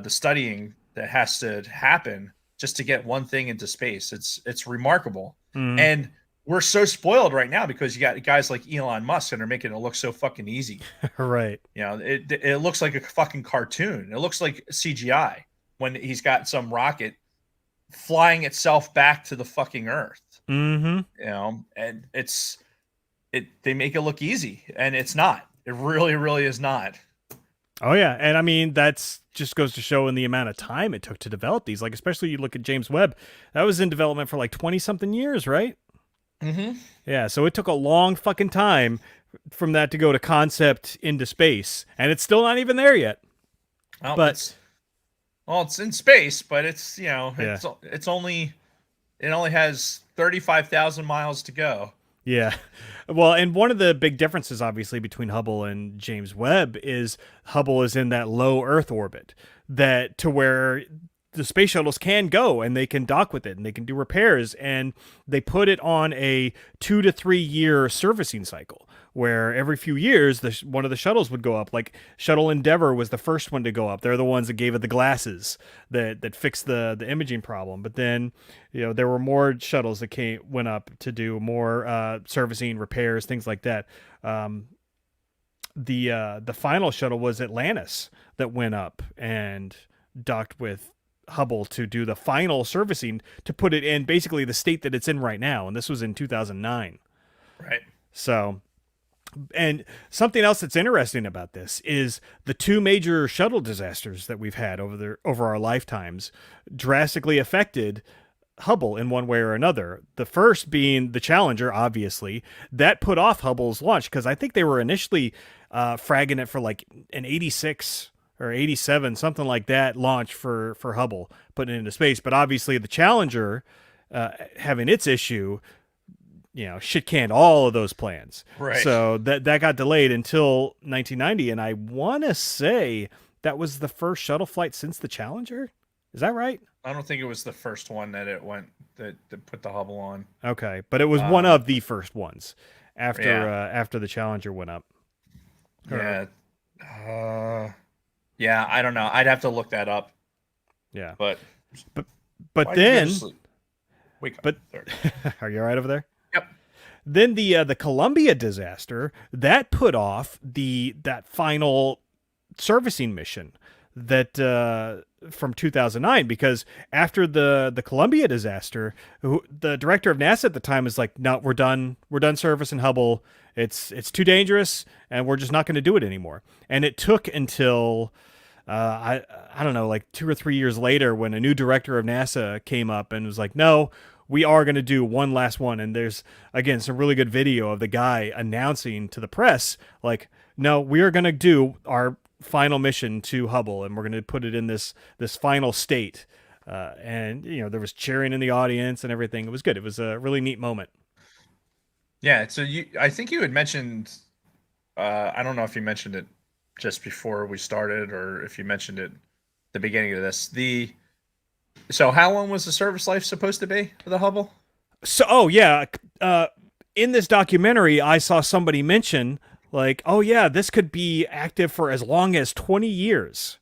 the studying that has to happen just to get one thing into space. It's remarkable. Mm. And we're so spoiled right now because you got guys like Elon Musk that are making it look so fucking easy. Right. It looks like a fucking cartoon. It looks like CGI when he's got some rocket flying itself back to the fucking Earth. Mm-hmm. And they make it look easy, and it's not. It really, really is not. Oh yeah, and I mean, that's just goes to show in the amount of time it took to develop these. Like, especially you look at James Webb, that was in development for like 20 something years, right? Mm-hmm. Yeah, so it took a long fucking time from that to go to concept into space, and it's still not even there yet. Well, it's in space, but it's it only has 35,000 miles to go. Yeah. Well, and one of the big differences, obviously, between Hubble and James Webb is Hubble is in that low Earth orbit, that to where the space shuttles can go and they can dock with it and they can do repairs, and they put it on a 2 to 3 year servicing cycle where every few years one of the shuttles would go up. Like Shuttle Endeavour was the first one to go up. They're the ones that gave it the glasses that fixed the imaging problem. But then, there were more shuttles that went up to do more servicing, repairs, things like that. The final shuttle was Atlantis that went up and docked with Hubble to do the final servicing to put it in basically the state that it's in right now. And this was in 2009. Right. So, and something else that's interesting about this is the two major shuttle disasters that we've had over our lifetimes drastically affected Hubble in one way or another. The first being the Challenger, obviously, that put off Hubble's launch because I think they were initially fragging it for like an 86 or 87, something like that, launch for Hubble, putting it into space. But obviously the Challenger having its issue, shit canned all of those plans. Right. So that got delayed until 1990, and I want to say that was the first shuttle flight since the Challenger. Is that right? I don't think it was the first one that put the Hubble on. Okay, but it was one of the first ones after the Challenger went up. Yeah. Yeah, I don't know. I'd have to look that up. Yeah. But then wake up. But are you all right over there? Yep. Then the Columbia disaster that put off that final servicing mission that from 2009, because after the Columbia disaster, the director of NASA at the time was like, no, we're done servicing Hubble. It's too dangerous, and we're just not going to do it anymore. And it took until I don't know, like 2 or 3 years later, when a new director of NASA came up and was like, no, we are going to do one last one. And there's, again, some really good video of the guy announcing to the press, like, no, we are going to do our final mission to Hubble, and we're going to put it in this final state. And there was cheering in the audience and everything. It was good. It was a really neat moment. Yeah. So I think you had mentioned, I don't know if you mentioned it just before we started or if you mentioned it at the beginning of this. So how long was the service life supposed to be for the Hubble? So, in this documentary, I saw somebody mention, like, oh yeah, this could be active for as long as 20 years.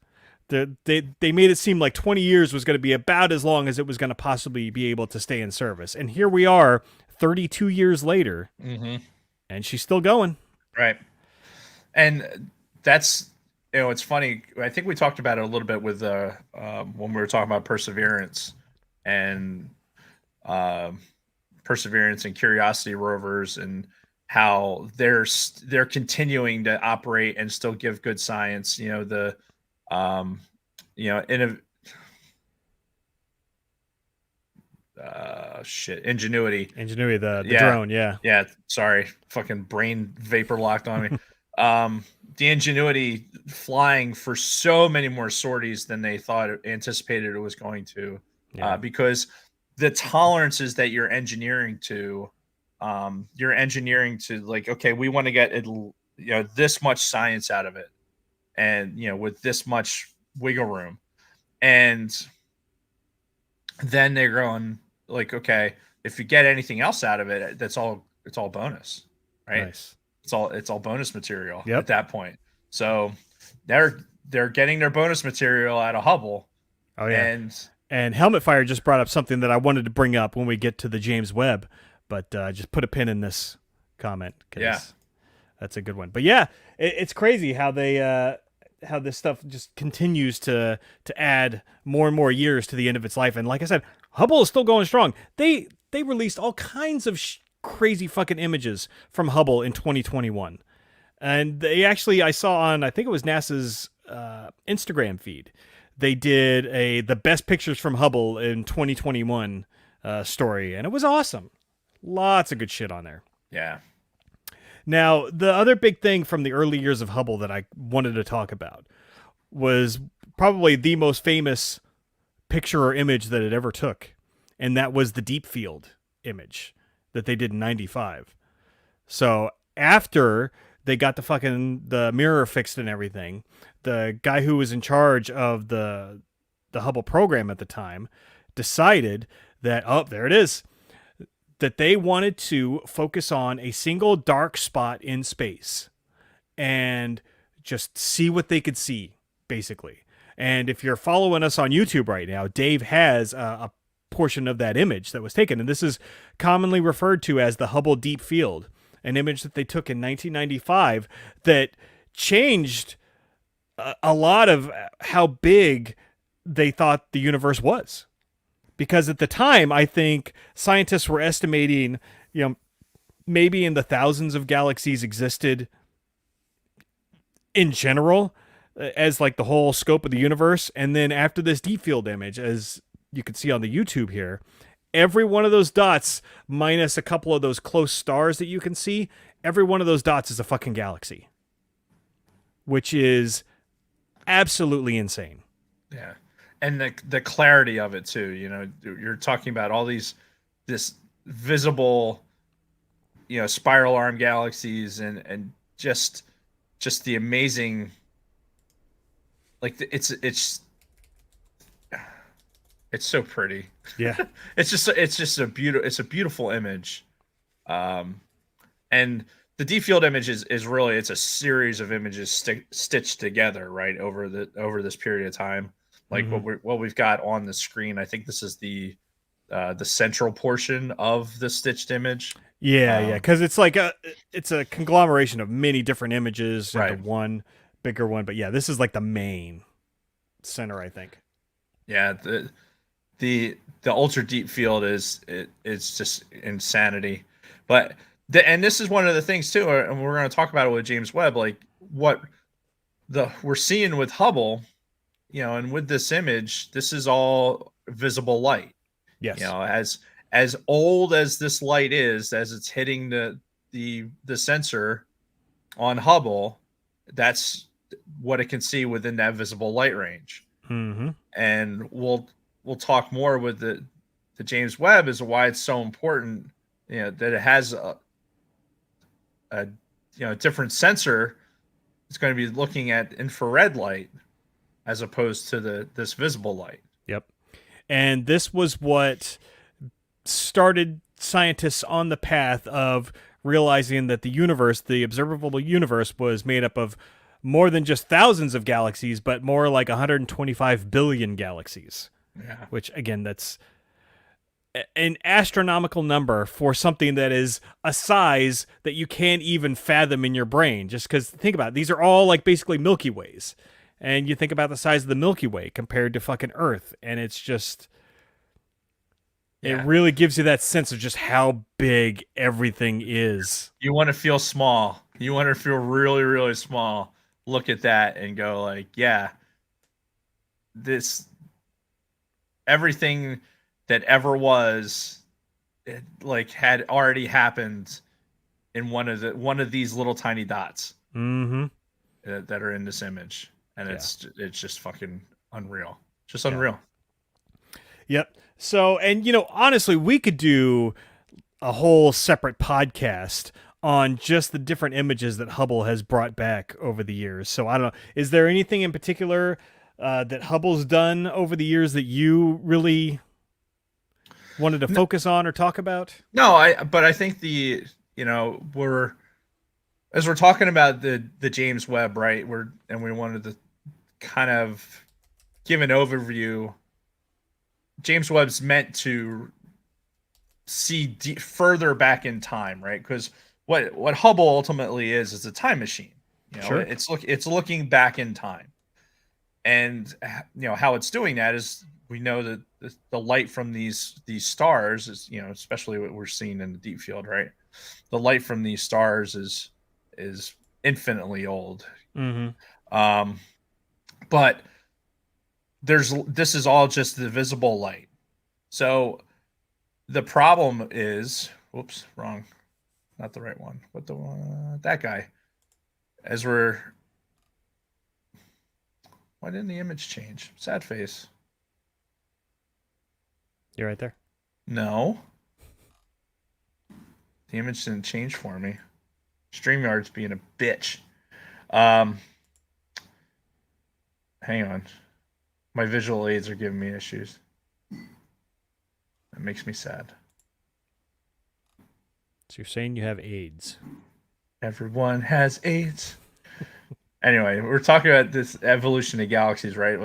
They made it seem like 20 years was going to be about as long as it was going to possibly be able to stay in service. And here we are 32 years later, and she's still going. Right. And that's, it's funny. I think we talked about it a little bit with when we were talking about Perseverance and Curiosity rovers, and how they're continuing to operate and still give good science. Ingenuity, the drone. Yeah. Sorry. Fucking brain vapor locked on me. The Ingenuity flying for so many more sorties than they anticipated it was going to, because the tolerances that you're engineering to like, okay, we want to get it, this much science out of it, and with this much wiggle room, and then they're going like, okay, if you get anything else out of it, it's all bonus, right? Nice. It's all bonus material Yep. At that point. So they're getting their bonus material out of Hubble. Oh yeah. And Helmet Fire just brought up something that I wanted to bring up when we get to the James Webb, but just put a pin in this comment, because that's a good one. But yeah, it's crazy how they how this stuff just continues to add more and more years to the end of its life. And like I said, Hubble is still going strong. They released all kinds of crazy fucking images from Hubble in 2021. And they actually, I saw on, I think it was NASA's Instagram feed, they did the best pictures from Hubble in 2021 story, and it was awesome. Lots of good shit on there. Yeah. Now, the other big thing from the early years of Hubble that I wanted to talk about was probably the most famous picture or image that it ever took, and that was the deep field image that they did in 95. So after they got the mirror fixed and everything, the guy who was in charge of the the Hubble program at the time decided that, oh, there it is, that they wanted to focus on a single dark spot in space and just see what they could see, basically. And if you're following us on YouTube right now, Dave has a portion of that image that was taken. And this is commonly referred to as the Hubble Deep Field, an image that they took in 1995 that changed a lot of how big they thought the universe was. Because at the time, I think scientists were estimating, maybe in the thousands of galaxies existed in general as like the whole scope of the universe. And then after this deep field image, as you can see on the YouTube here, every one of those dots, minus a couple of those close stars that you can see, every one of those dots is a fucking galaxy, which is absolutely insane. Yeah. And the clarity of it too, you're talking about all this visible, spiral arm galaxies and just the amazing, like it's so pretty. Yeah. it's just a beautiful image. And the deep field image is really, it's a series of images stitched together, right, over this period of time. Like what we've got on the screen, I think this is the central portion of the stitched image. Yeah, because it's like it's a conglomeration of many different images into one bigger one. But yeah, this is like the main center, I think. Yeah, the ultra deep field it's just insanity. But and this is one of the things too, and we're going to talk about it with James Webb, like what we're seeing with Hubble. And with this image, this is all visible light. Yes. As old as this light is, as it's hitting the sensor on Hubble, that's what it can see within that visible light range. Mm-hmm. And we'll talk more with the James Webb as to why it's so important. That it has a different sensor. It's going to be looking at infrared light as opposed to this visible light. Yep. And this was what started scientists on the path of realizing that the universe, the observable universe, was made up of more than just thousands of galaxies, but more like 125 billion galaxies. Yeah. Which, again, that's an astronomical number for something that is a size that you can't even fathom in your brain. Just because, think about it, these are all like basically Milky Ways. And you think about the size of the Milky Way compared to fucking Earth, and it's just, it really gives you that sense of just how big everything is. You want to feel small. You want to feel really, really small. Look at that and go like, yeah, everything that ever was, it like had already happened in one of these little tiny dots that are in this image. And it's just fucking unreal. Just unreal. Yep. So, and honestly, we could do a whole separate podcast on just the different images that Hubble has brought back over the years. So I don't know. Is there anything in particular that Hubble's done over the years that you really wanted to focus on or talk about? No, but I think as we're talking about the James Webb, right? We wanted to kind of give an overview. James Webb's meant to see further back in time, right? Because what Hubble ultimately is a time machine. Sure. It's looking back in time, and how it's doing that is, we know that the light from these stars is, especially what we're seeing in the deep field, right? The light from these stars is infinitely old. Mm-hmm. But this is all just the visible light. So the problem is, whoops, wrong, not the right one. What the that guy? Why didn't the image change? Sad face. You're right there. No, the image didn't change for me. StreamYard's being a bitch. Hang on. My visual aids are giving me issues. That makes me sad. So you're saying you have AIDS? Everyone has AIDS. Anyway, we're talking about this evolution of galaxies, right?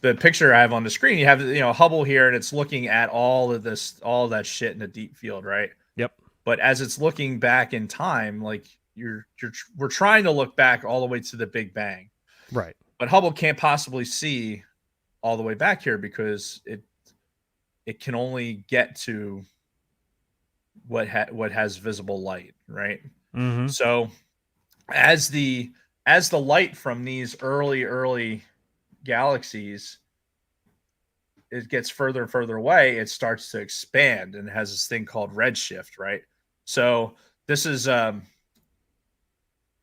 The picture I have on the screen, you have Hubble here, and it's looking at all of that shit in a deep field, right? Yep. But as it's looking back in time, like we're trying to look back all the way to the Big Bang, right? But Hubble can't possibly see all the way back here because it can only get to what has visible light, right? Mm-hmm. So as the light from these early galaxies it gets further and further away, it starts to expand and it has this thing called redshift, right? So this is I'm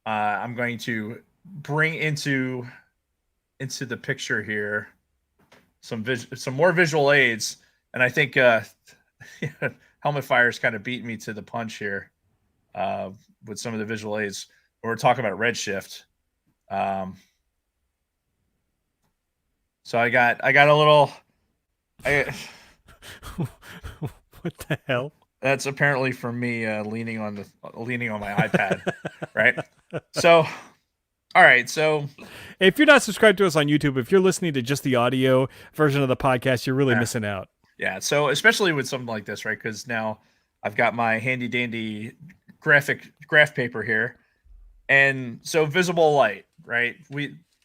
going to bring into the picture here some more visual aids, and I think Helmet Fire's kind of beat me to the punch here with some of the visual aids. We're talking about redshift. So I got a little. What the hell? That's apparently from me leaning on my iPad, right? So, all right. So, if you're not subscribed to us on YouTube, if you're listening to just the audio version of the podcast, you're really missing out. Yeah. So, especially with something like this, right? Because now I've got my handy dandy graph paper here, and so visible light, right?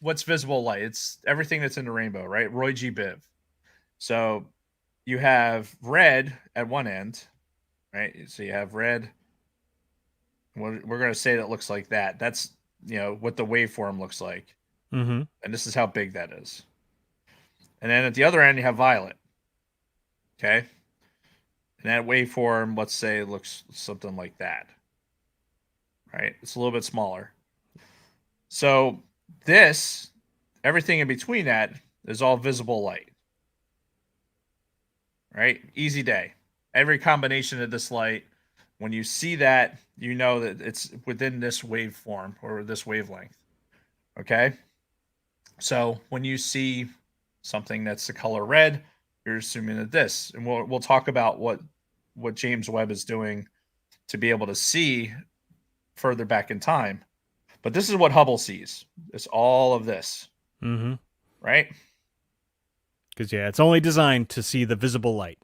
What's visible light? It's everything that's in the rainbow, right? Roy G. Biv. So you have red at one end, right? So you have red. We're going to say that looks like that. That's, what the waveform looks like. Mm-hmm. And this is how big that is. And then at the other end, you have violet. Okay. And that waveform, let's say, looks something like that. Right? It's a little bit smaller. So everything in between that is all visible light. Right? Easy day. Every combination of this light, when you see that, you know that it's within this waveform or this wavelength. Okay? So when you see something that's the color red, you're assuming that this. And we'll talk about what James Webb is doing to be able to see further back in time. But this is what Hubble sees. It's all of this. Mm-hmm. Right? Because, it's only designed to see the visible light.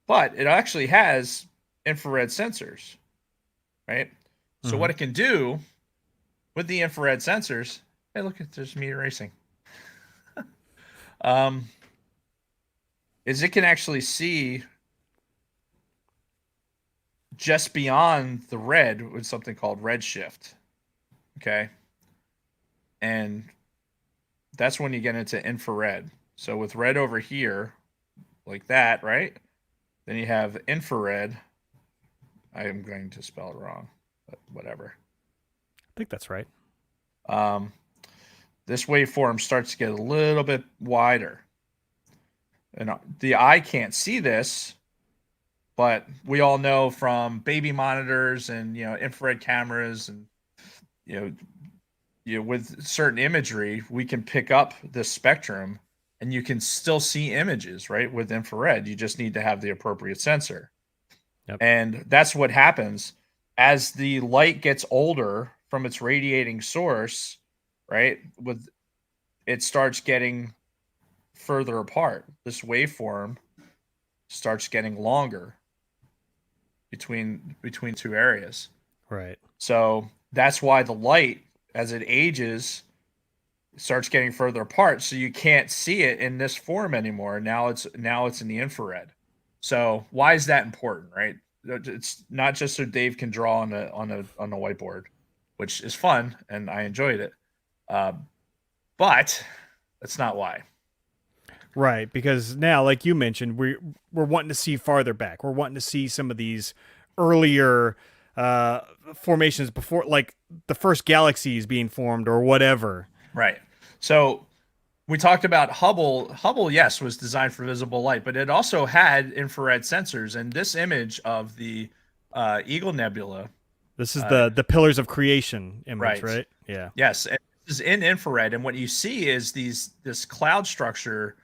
But it actually has infrared sensors, right? So what it can do with the infrared sensors, hey, look, there's me erasing. Is it can actually see just beyond the red with something called redshift, okay? And that's when you get into infrared. So with red over here, like that, right? Then you have infrared. I am going to spell it wrong, but whatever. I think that's right. This waveform starts to get a little bit wider. And the eye can't see this, but we all know from baby monitors and infrared cameras and with certain imagery, we can pick up this spectrum and you can still see images, right? With infrared, you just need to have the appropriate sensor. Yep. And that's what happens as the light gets older from its radiating source, right? It starts getting further apart. This waveform starts getting longer between two areas. Right. So that's why the light, as it ages, starts getting further apart. So you can't see it in this form anymore. Now it's in the infrared. So why is that important, right? It's not just so Dave can draw on a whiteboard, which is fun and I enjoyed it. But that's not why. Right, because now, like you mentioned, we're wanting to see farther back. We're wanting to see some of these earlier formations before, like the first galaxies being formed or whatever. Right. So we talked about Hubble. Hubble, yes, was designed for visible light, but it also had infrared sensors. And this image of the Eagle Nebula. This is the Pillars of Creation image, right? Yeah. Yes. And is in infrared, and what you see is this cloud structure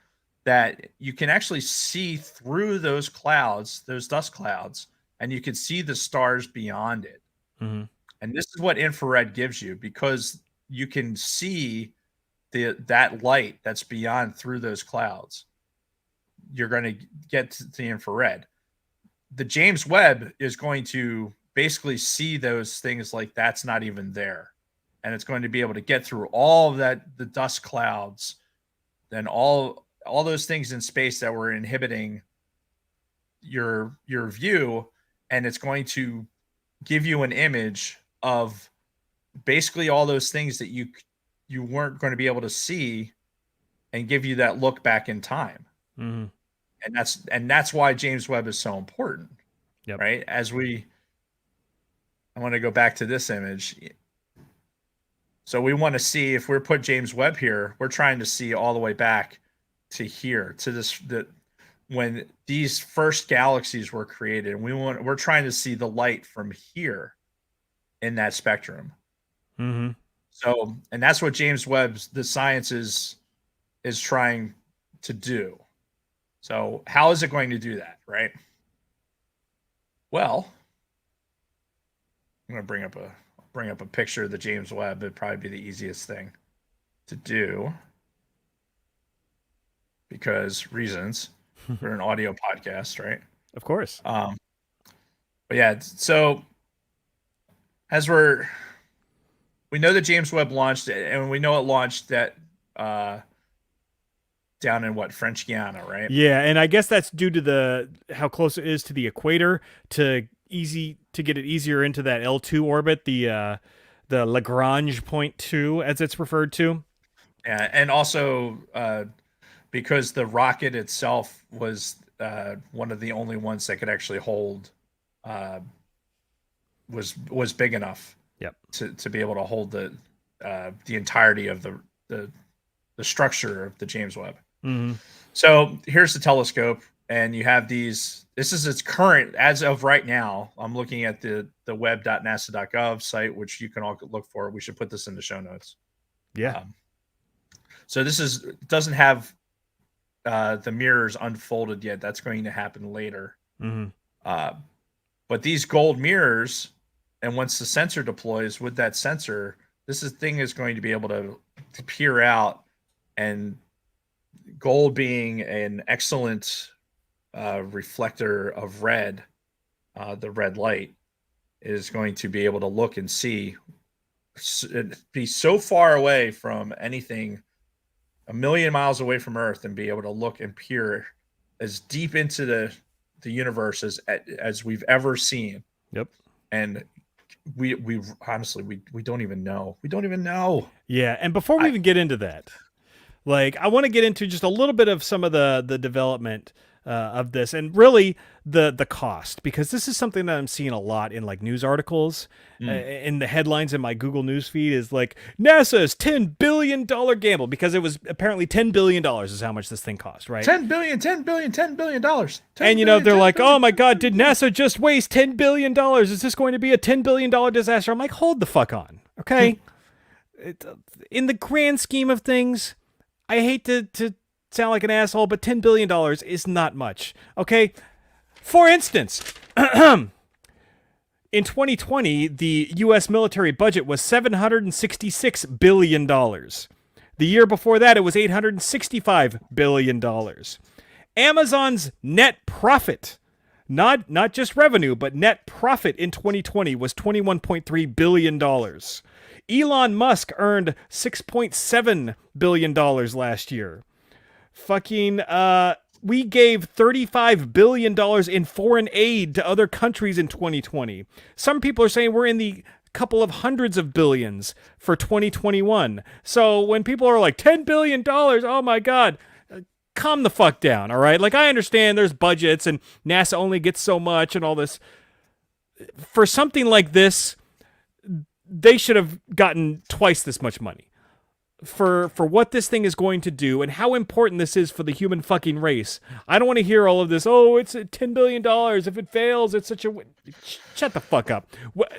that you can actually see through those clouds, those dust clouds, and you can see the stars beyond it. Mm-hmm. And this is what infrared gives you, because you can see that light that's beyond through those clouds. You're going to get to the infrared. The James Webb is going to basically see those things like that's not even there. And it's going to be able to get through all of that, the dust clouds, and all those things in space that were inhibiting your view, and it's going to give you an image of basically all those things that you weren't going to be able to see, and give you that look back in time. Mm-hmm. And that's why James Webb is so important. Yep. Right? I want to go back to this image. So we want to see, if we're put James Webb here, we're trying to see all the way back to here, to when these first galaxies were created. And we're trying to see the light from here in that spectrum. Mm-hmm. So, and that's what James Webb's, the science is trying to do. So how is it going to do that, right? Well, I'm going to bring up a picture of the James Webb. It'd probably be the easiest thing to do, because reasons. We're an audio podcast, right? Of course. But yeah, so as we know that James Webb launched, and we know it launched that down in French Guiana, right? Yeah, and I guess that's due to how close it is to the equator, to get it easier into that L2 orbit, the Lagrange point 2, as it's referred to. Yeah, and also because the rocket itself was one of the only ones that could actually hold, was big enough. Yep. To be able to hold the entirety of the structure of the James Webb. Mm-hmm. So here's the telescope, and you have these. This is its current, as of right now. I'm looking at the web.nasa.gov site, which you can all look for. We should put this in the show notes. Yeah. So this doesn't have the mirrors unfolded yet. That's going to happen later. Mm-hmm. But these gold mirrors, and once the sensor deploys with that sensor, thing is going to be able to peer out, and gold being an excellent reflector of red, the red light, is going to be able to look and see, be so far away from anything, 1 million miles away from Earth, and be able to look and peer as deep into the universe as we've ever seen. Yep. And we honestly, we don't even know. We don't even know. Yeah, and before we even get into that, I want to get into just a little bit of some of the development of this, and really the cost, because this is something that I'm seeing a lot in news articles. In the headlines in my Google News feed is NASA's $10 billion gamble, because it was apparently $10 billion is how much this thing cost, right? $10 billion. And they're like, oh my God, did NASA just waste $10 billion? Is this going to be a $10 billion disaster? I'm like, hold the fuck on, okay? In the grand scheme of things, I hate to sound like an asshole, but $10 billion is not much, okay? For instance, in 2020, the U.S. military budget was $766 billion. The year before that, it was $865 billion. Amazon's net profit, not just revenue, but net profit in 2020 was $21.3 billion. Elon Musk earned $6.7 billion last year. We gave $35 billion in foreign aid to other countries in 2020. Some people are saying we're in the couple of hundreds of billions for 2021. So when people are like, $10 billion, oh my God, calm the fuck down, all right? I understand there's budgets and NASA only gets so much and all this. For something like this, they should have gotten twice this much money. for what this thing is going to do and how important this is for the human fucking race. I don't want to hear all of this. Oh, it's $10 billion. If it fails, it's such a shut the fuck up.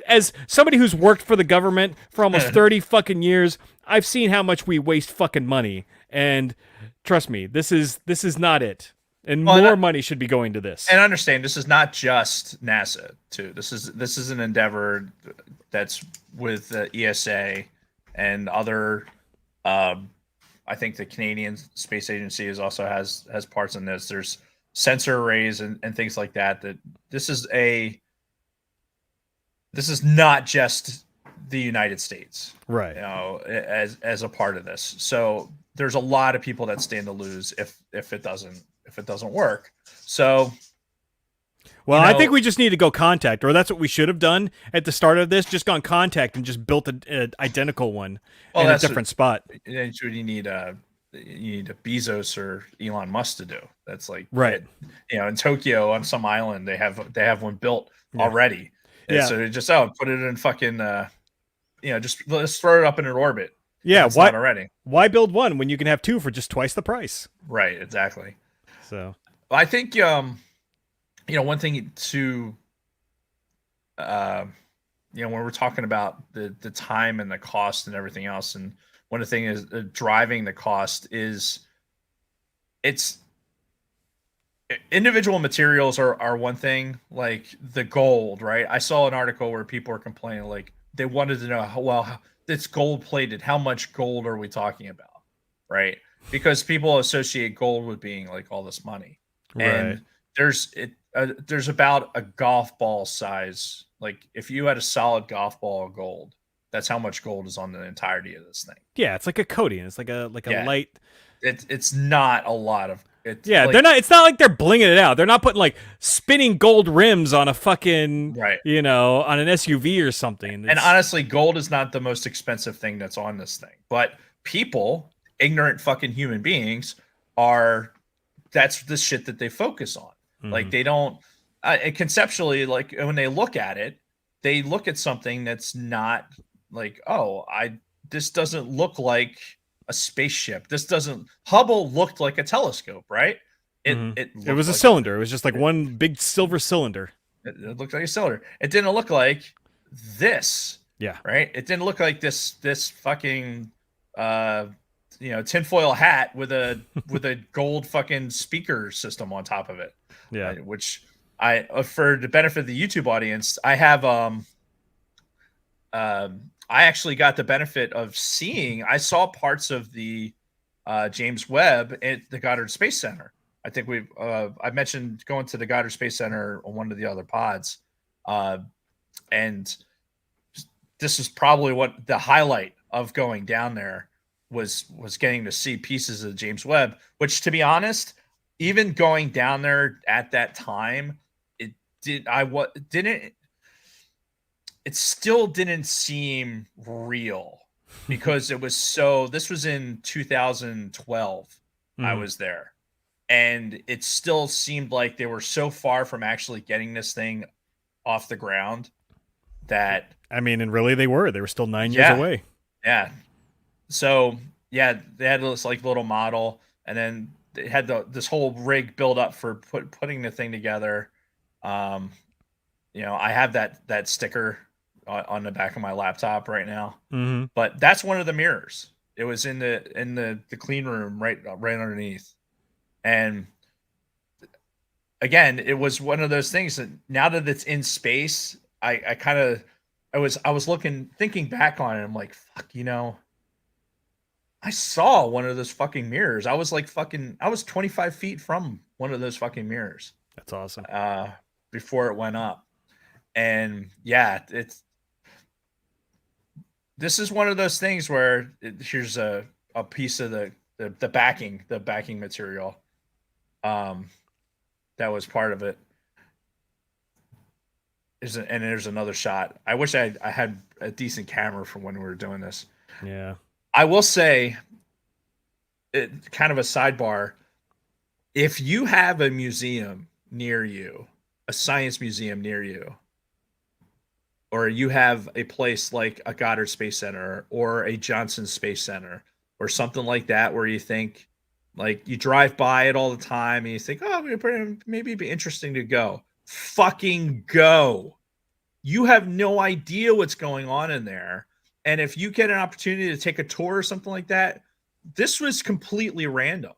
As somebody who's worked for the government for almost 30 fucking years, I've seen how much we waste fucking money, and trust me, this is not it. And more money should be going to this. And understand, this is not just NASA too. This is an endeavor that's with the ESA and other. I think the Canadian Space Agency has parts in this. There's sensor arrays and things like that. That this is not just the United States, right? You know, as a part of this. So there's a lot of people that stand to lose if it doesn't work. So. Well, I think we just need to go contact, or that's what we should have done at the start of this. Just gone contact and just built an identical one in a different spot. That's what you need a Bezos or Elon Musk to do. That's like right. In Tokyo on some island they have one built already. And so they just put it in fucking just let's throw it up in an orbit. Yeah, why already? Why build one when you can have two for just twice the price? Right, exactly. So I think one thing to, when we're talking about the time and the cost and everything else, and one of the things is driving the cost is it's individual materials are one thing, like the gold, right? I saw an article where people were complaining, like they wanted to know how it's gold plated. How much gold are we talking about, right? Because people associate gold with being like all this money, right. And there's about a golf ball size. Like if you had a solid golf ball of gold, that's how much gold is on the entirety of this thing. Yeah, it's like a coating. It's like a light. It's not a lot of it. Yeah, they're not. It's not like they're blinging it out. They're not putting like spinning gold rims on a fucking on an SUV or something. And honestly, gold is not the most expensive thing that's on this thing. But people, ignorant fucking human beings, that's the shit that they focus on. Mm-hmm. Like they don't conceptually, like when they look at it, they look at something that's not like, this doesn't look like a spaceship. Hubble looked like a telescope, right? It was a cylinder. It was just like one big silver cylinder. It looked like a cylinder. It didn't look like this. Yeah. Right. It didn't look like this fucking tinfoil hat with a gold fucking speaker system on top of it. Yeah. Which for the benefit of the YouTube audience, I have I actually got the benefit of I saw parts of the James Webb at the Goddard Space Center. I think I mentioned going to the Goddard Space Center on one of the other pods. And this is probably what the highlight of going down there was getting to see pieces of James Webb, which, to be honest, even going down there at that time, it still didn't seem real because this was in 2012. I was there, and it still seemed like they were so far from actually getting this thing off the ground that, and really they were still 9 years away. Yeah. So they had this like little model, and then they had this whole rig build up for putting the thing together. I have that sticker on the back of my laptop right now. Mm-hmm. But that's one of the mirrors. It was in the clean room right underneath. And again, it was one of those things that now that it's in space, I was thinking back on it. I'm like, fuck, I saw one of those fucking mirrors. I was 25 feet from one of those fucking mirrors. That's awesome. Before it went up. And this is one of those things where here's a piece of the backing material. That was part of it. And there's another shot. I wish I had a decent camera for when we were doing this. Yeah. I will say, kind of a sidebar, if you have a museum near you, a science museum near you, or you have a place like a Goddard Space Center or a Johnson Space Center, or something like that, where you think, like, you drive by it all the time and you think, oh, maybe it'd be interesting to go. Fucking go. You have no idea what's going on in there. And if you get an opportunity to take a tour or something like that, this was completely random.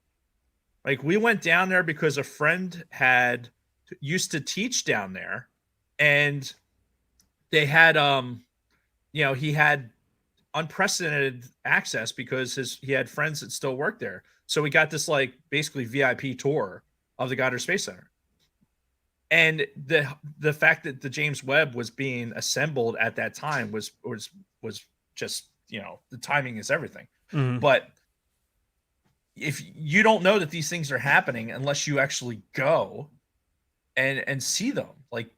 Like, we went down there because a friend used to teach down there, and they had he had unprecedented access because he had friends that still work there. So we got this, like, basically VIP tour of the Goddard Space Center. And the fact that the James Webb was being assembled at that time was just, the timing is everything. Mm-hmm. But if you don't know that these things are happening unless you actually go and see them, like,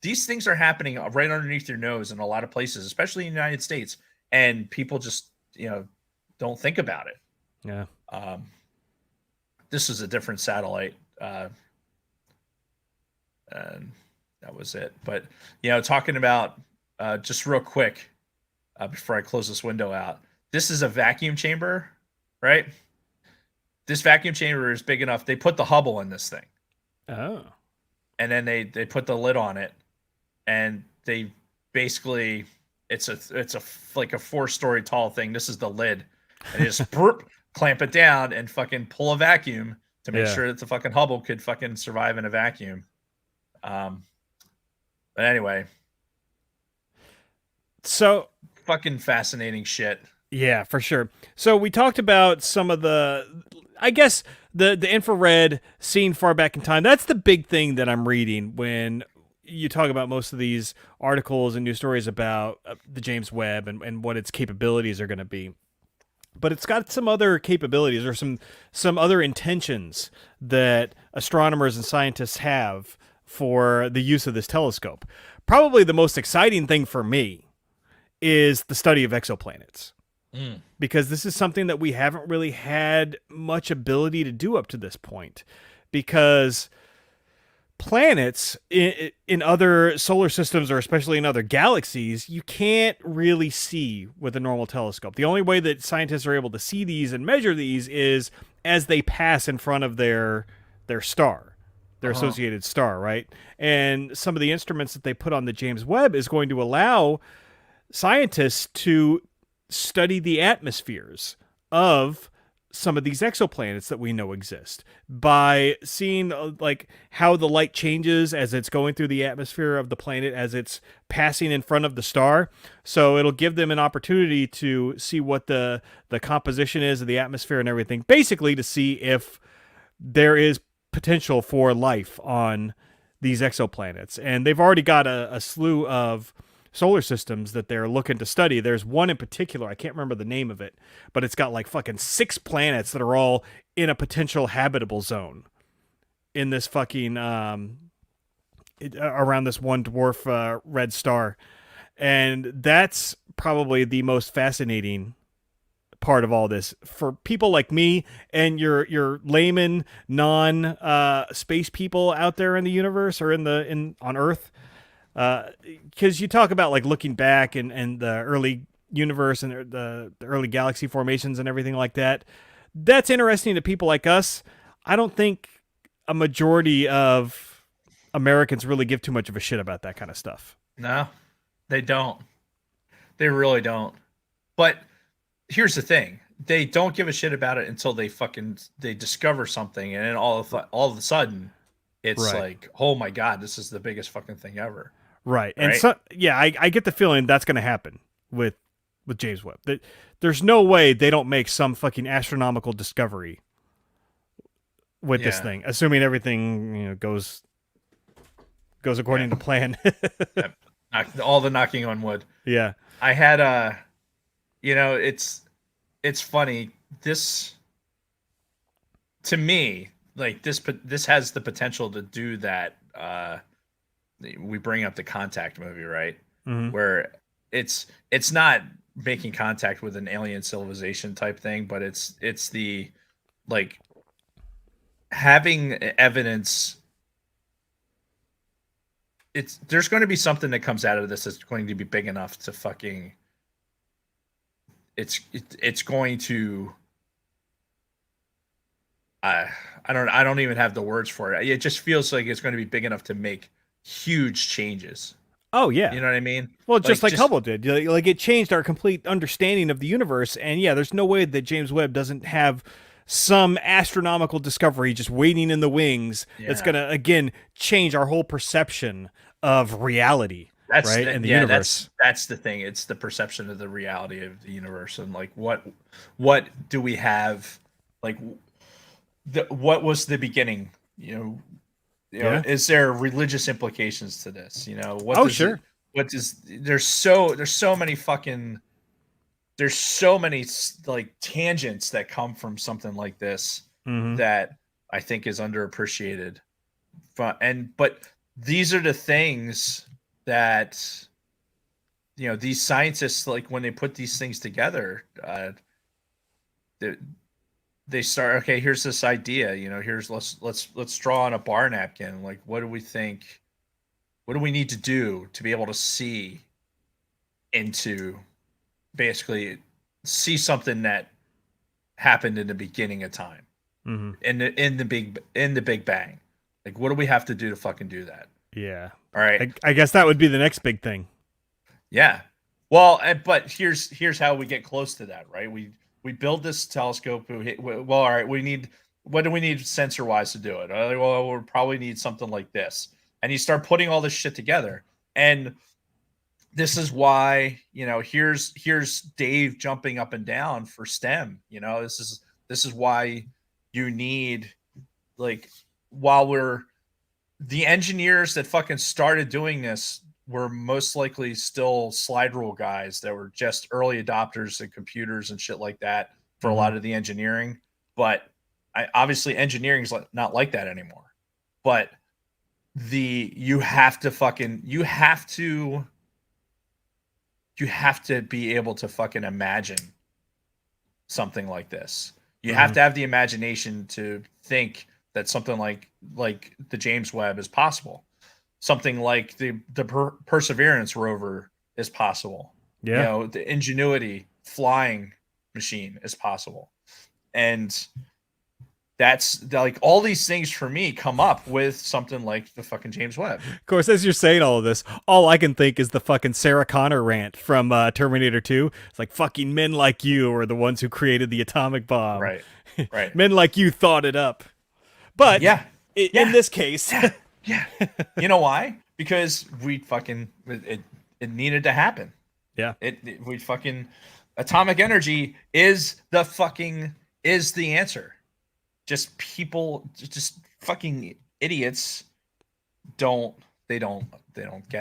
these things are happening right underneath your nose in a lot of places, especially in the United States, and people just, don't think about it. Yeah. This is a different satellite. And that was it. But, talking about, just real quick, before I close this window out, this is a vacuum chamber, right? This vacuum chamber is big enough. They put the Hubble in this thing. Oh. And then they put the lid on it, and they basically, it's like a 4-story tall thing. This is the lid, and they just clamp it down and fucking pull a vacuum to make sure that the fucking Hubble could fucking survive in a vacuum. But anyway, so fucking fascinating shit. Yeah, for sure. So we talked about some of the, I guess, the infrared seen far back in time. That's the big thing that I'm reading when you talk about most of these articles and news stories about the James Webb and what its capabilities are going to be. But it's got some other capabilities or some other intentions that astronomers and scientists have for the use of this telescope. Probably the most exciting thing for me is the study of exoplanets. Because this is something that we haven't really had much ability to do up to this point. Because planets in other solar systems, or especially in other galaxies, you can't really see with a normal telescope. The only way that scientists are able to see these and measure these is as they pass in front of their star, their associated star, right? And some of the instruments that they put on the James Webb is going to allow scientists to study the atmospheres of some of these exoplanets that we know exist by seeing like how the light changes as it's going through the atmosphere of the planet as it's passing in front of the star. So it'll give them an opportunity to see what the composition is of the atmosphere and everything, basically to see if there is potential for life on these exoplanets. And they've already got a slew of solar systems that they're looking to study. There's one in particular, I can't remember the name of it, but it's got like fucking 6 planets that are all in a potential habitable zone in this fucking around this one dwarf red star. And that's probably the most fascinating part of all this for people like me and your layman non space people out there in the universe or on Earth. Because you talk about like looking back and the early universe and the early galaxy formations and everything like that. That's interesting to people like us. I don't think a majority of Americans really give too much of a shit about that kind of stuff. No, they don't. They really don't. But here's the thing. They don't give a shit about it until they discover something, and then all of a sudden it's like, oh my God, this is the biggest fucking thing ever. Right. And so, yeah, I get the feeling that's going to happen with James Webb. There's no way they don't make some fucking astronomical discovery with this thing, assuming everything goes according to plan. Yep. All the knocking on wood. Yeah. I had it's funny. This, to me, like this has the potential to do that. We bring up the Contact movie, right? Mm-hmm. Where it's not making contact with an alien civilization type thing, but it's the, like, having evidence. There's going to be something that comes out of this that's going to be big enough to fucking it's going to. I don't even have the words for it. It just feels like it's going to be big enough to make huge changes. Oh yeah. You know what I mean? Well, just like Hubble did. Like it changed our complete understanding of the universe. And yeah, there's no way that James Webb doesn't have some astronomical discovery just waiting in the wings that's going to, again, change our whole perception of reality. In the universe. That's the thing. It's the perception of the reality of the universe, and like what do we have? Like, what was the beginning? Is there religious implications to this? There's so many like tangents that come from something like this that I think is underappreciated. But these are the things that these scientists, like when they put these things together, they start, okay, here's this idea, here's let's draw on a bar napkin, like what do we think, what do we need to do to be able to see into, basically see something that happened in the beginning of time, in the Big Bang. Like, what do we have to do to fucking do that? Yeah. All right. I guess that would be the next big thing. Yeah. Well, but here's how we get close to that, right? We build this telescope. Well, all right. What do we need sensor wise to do it? Well, we'll probably need something like this. And you start putting all this shit together. And this is why, here's Dave jumping up and down for STEM. This is why you need, like, the engineers that fucking started doing this were most likely still slide rule guys that were just early adopters of computers and shit like that for a lot of the engineering. But obviously engineering is not like that anymore. But you have to be able to fucking imagine something like this. You have to have the imagination to think that something like the James Webb is possible. Something like the Perseverance rover is possible. Yeah. The Ingenuity flying machine is possible. And that's like, all these things for me come up with something like the fucking James Webb. Of course, as you're saying all of this, all I can think is the fucking Sarah Connor rant from Terminator 2. It's like, fucking men like you are the ones who created the atomic bomb. Right. Men like you thought it up. But in this case... Yeah. You know why? Because it needed to happen. Yeah. We fucking, atomic energy is the answer. Just fucking idiots don't get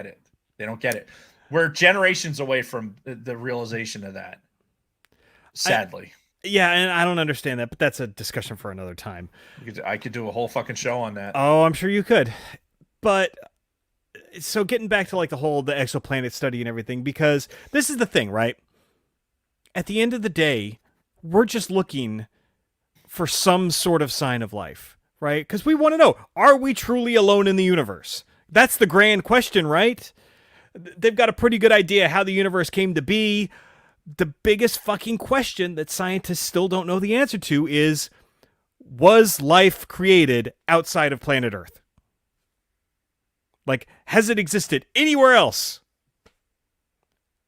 it. They don't get it. We're generations away from the realization of that. Sadly. And I don't understand that, but that's a discussion for another time. I could do a whole fucking show on that. Oh, I'm sure you could. But so getting back to like the exoplanet study and everything, because this is the thing, right? At the end of the day, we're just looking for some sort of sign of life, right? Because we want to know, are we truly alone in the universe? That's the grand question, right? They've got a pretty good idea how the universe came to be. The biggest fucking question that scientists still don't know the answer to is, was life created outside of planet Earth? Like, has it existed anywhere else?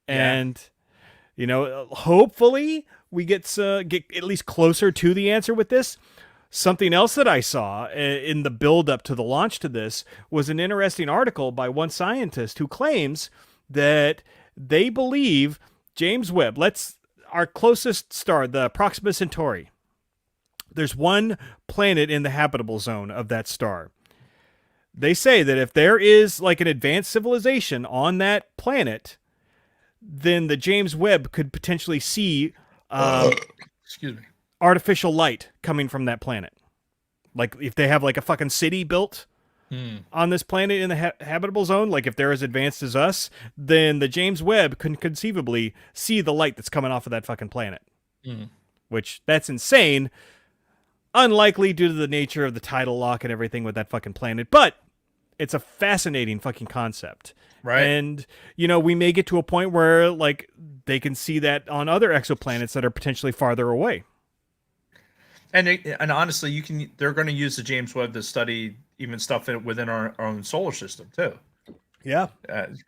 And, hopefully we get at least closer to the answer with this. Something else that I saw in the build up to the launch to this was an interesting article by one scientist who claims that they believe James Webb, our closest star, the Proxima Centauri, there's one planet in the habitable zone of that star. They say that if there is like an advanced civilization on that planet, then the James Webb could potentially see artificial light coming from that planet. Like if they have like a fucking city built on this planet in the habitable zone, like if they're as advanced as us, then the James Webb could conceivably see the light that's coming off of that fucking planet. Which, that's insane. Unlikely due to the nature of the tidal lock and everything with that fucking planet. But it's a fascinating fucking concept. Right. And, we may get to a point where, like, they can see that on other exoplanets that are potentially farther away. And honestly, they're going to use the James Webb to study even stuff within our own solar system too. Yeah.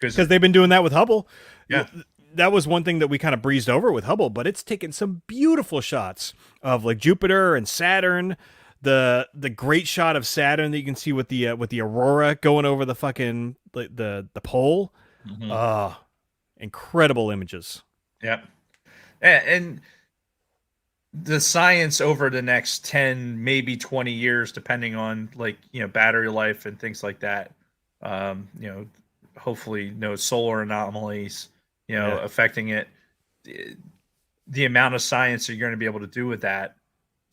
Because They've been doing that with Hubble. Yeah. That was one thing that we kind of breezed over with Hubble, but it's taken some beautiful shots of like Jupiter and Saturn. The great shot of Saturn that you can see with the aurora going over the fucking the pole. Incredible images. Yeah. And the science over the next 10, maybe 20 years, depending on battery life and things like that. Hopefully no solar anomalies, affecting it. The amount of science you're going to be able to do with that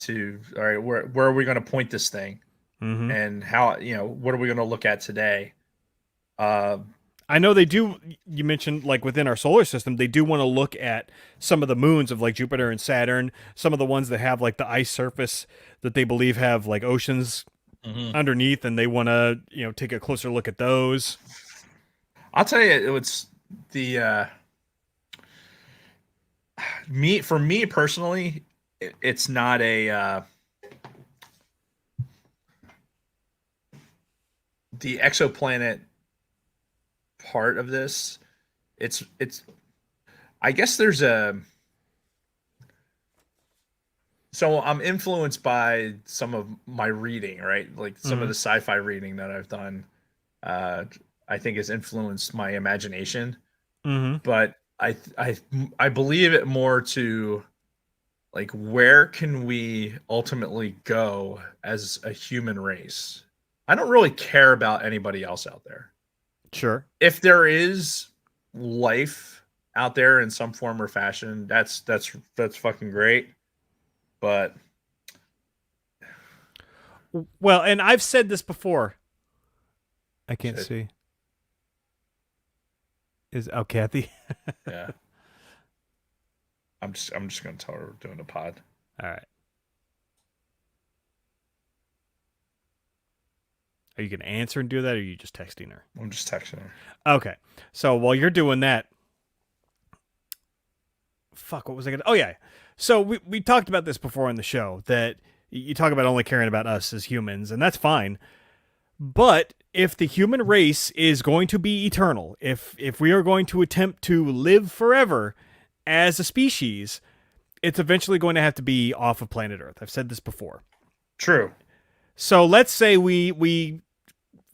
all right, where are we going to point this thing? And how, what are we going to look at today? I know they do. You mentioned like within our solar system, they do want to look at some of the moons of like Jupiter and Saturn, some of the ones that have like the ice surface that they believe have like oceans underneath, and they want to, take a closer look at those. I'll tell you, it's the for me personally, it's not a the exoplanet part of this. It's I guess there's so I'm influenced by some of my reading, right? Like some of the sci-fi reading that I've done, I think has influenced my imagination. But I believe it more to like, where can we ultimately go as a human race? I don't really care about anybody else out there. Sure. If there is life out there in some form or fashion, that's fucking great. But well, and I've said this before. I can't see. Kathy? Yeah. I'm just gonna tell her we're doing a pod. All right. Are you gonna answer and do that, or are you just texting her? I'm just texting her. Okay. So while you're doing that, fuck, what was I gonna? Oh yeah. So we talked about this before on the show, that you talk about only caring about us as humans, and that's fine. But if the human race is going to be eternal, if we are going to attempt to live forever as a species, it's eventually going to have to be off of planet Earth. I've said this before. True. So let's say we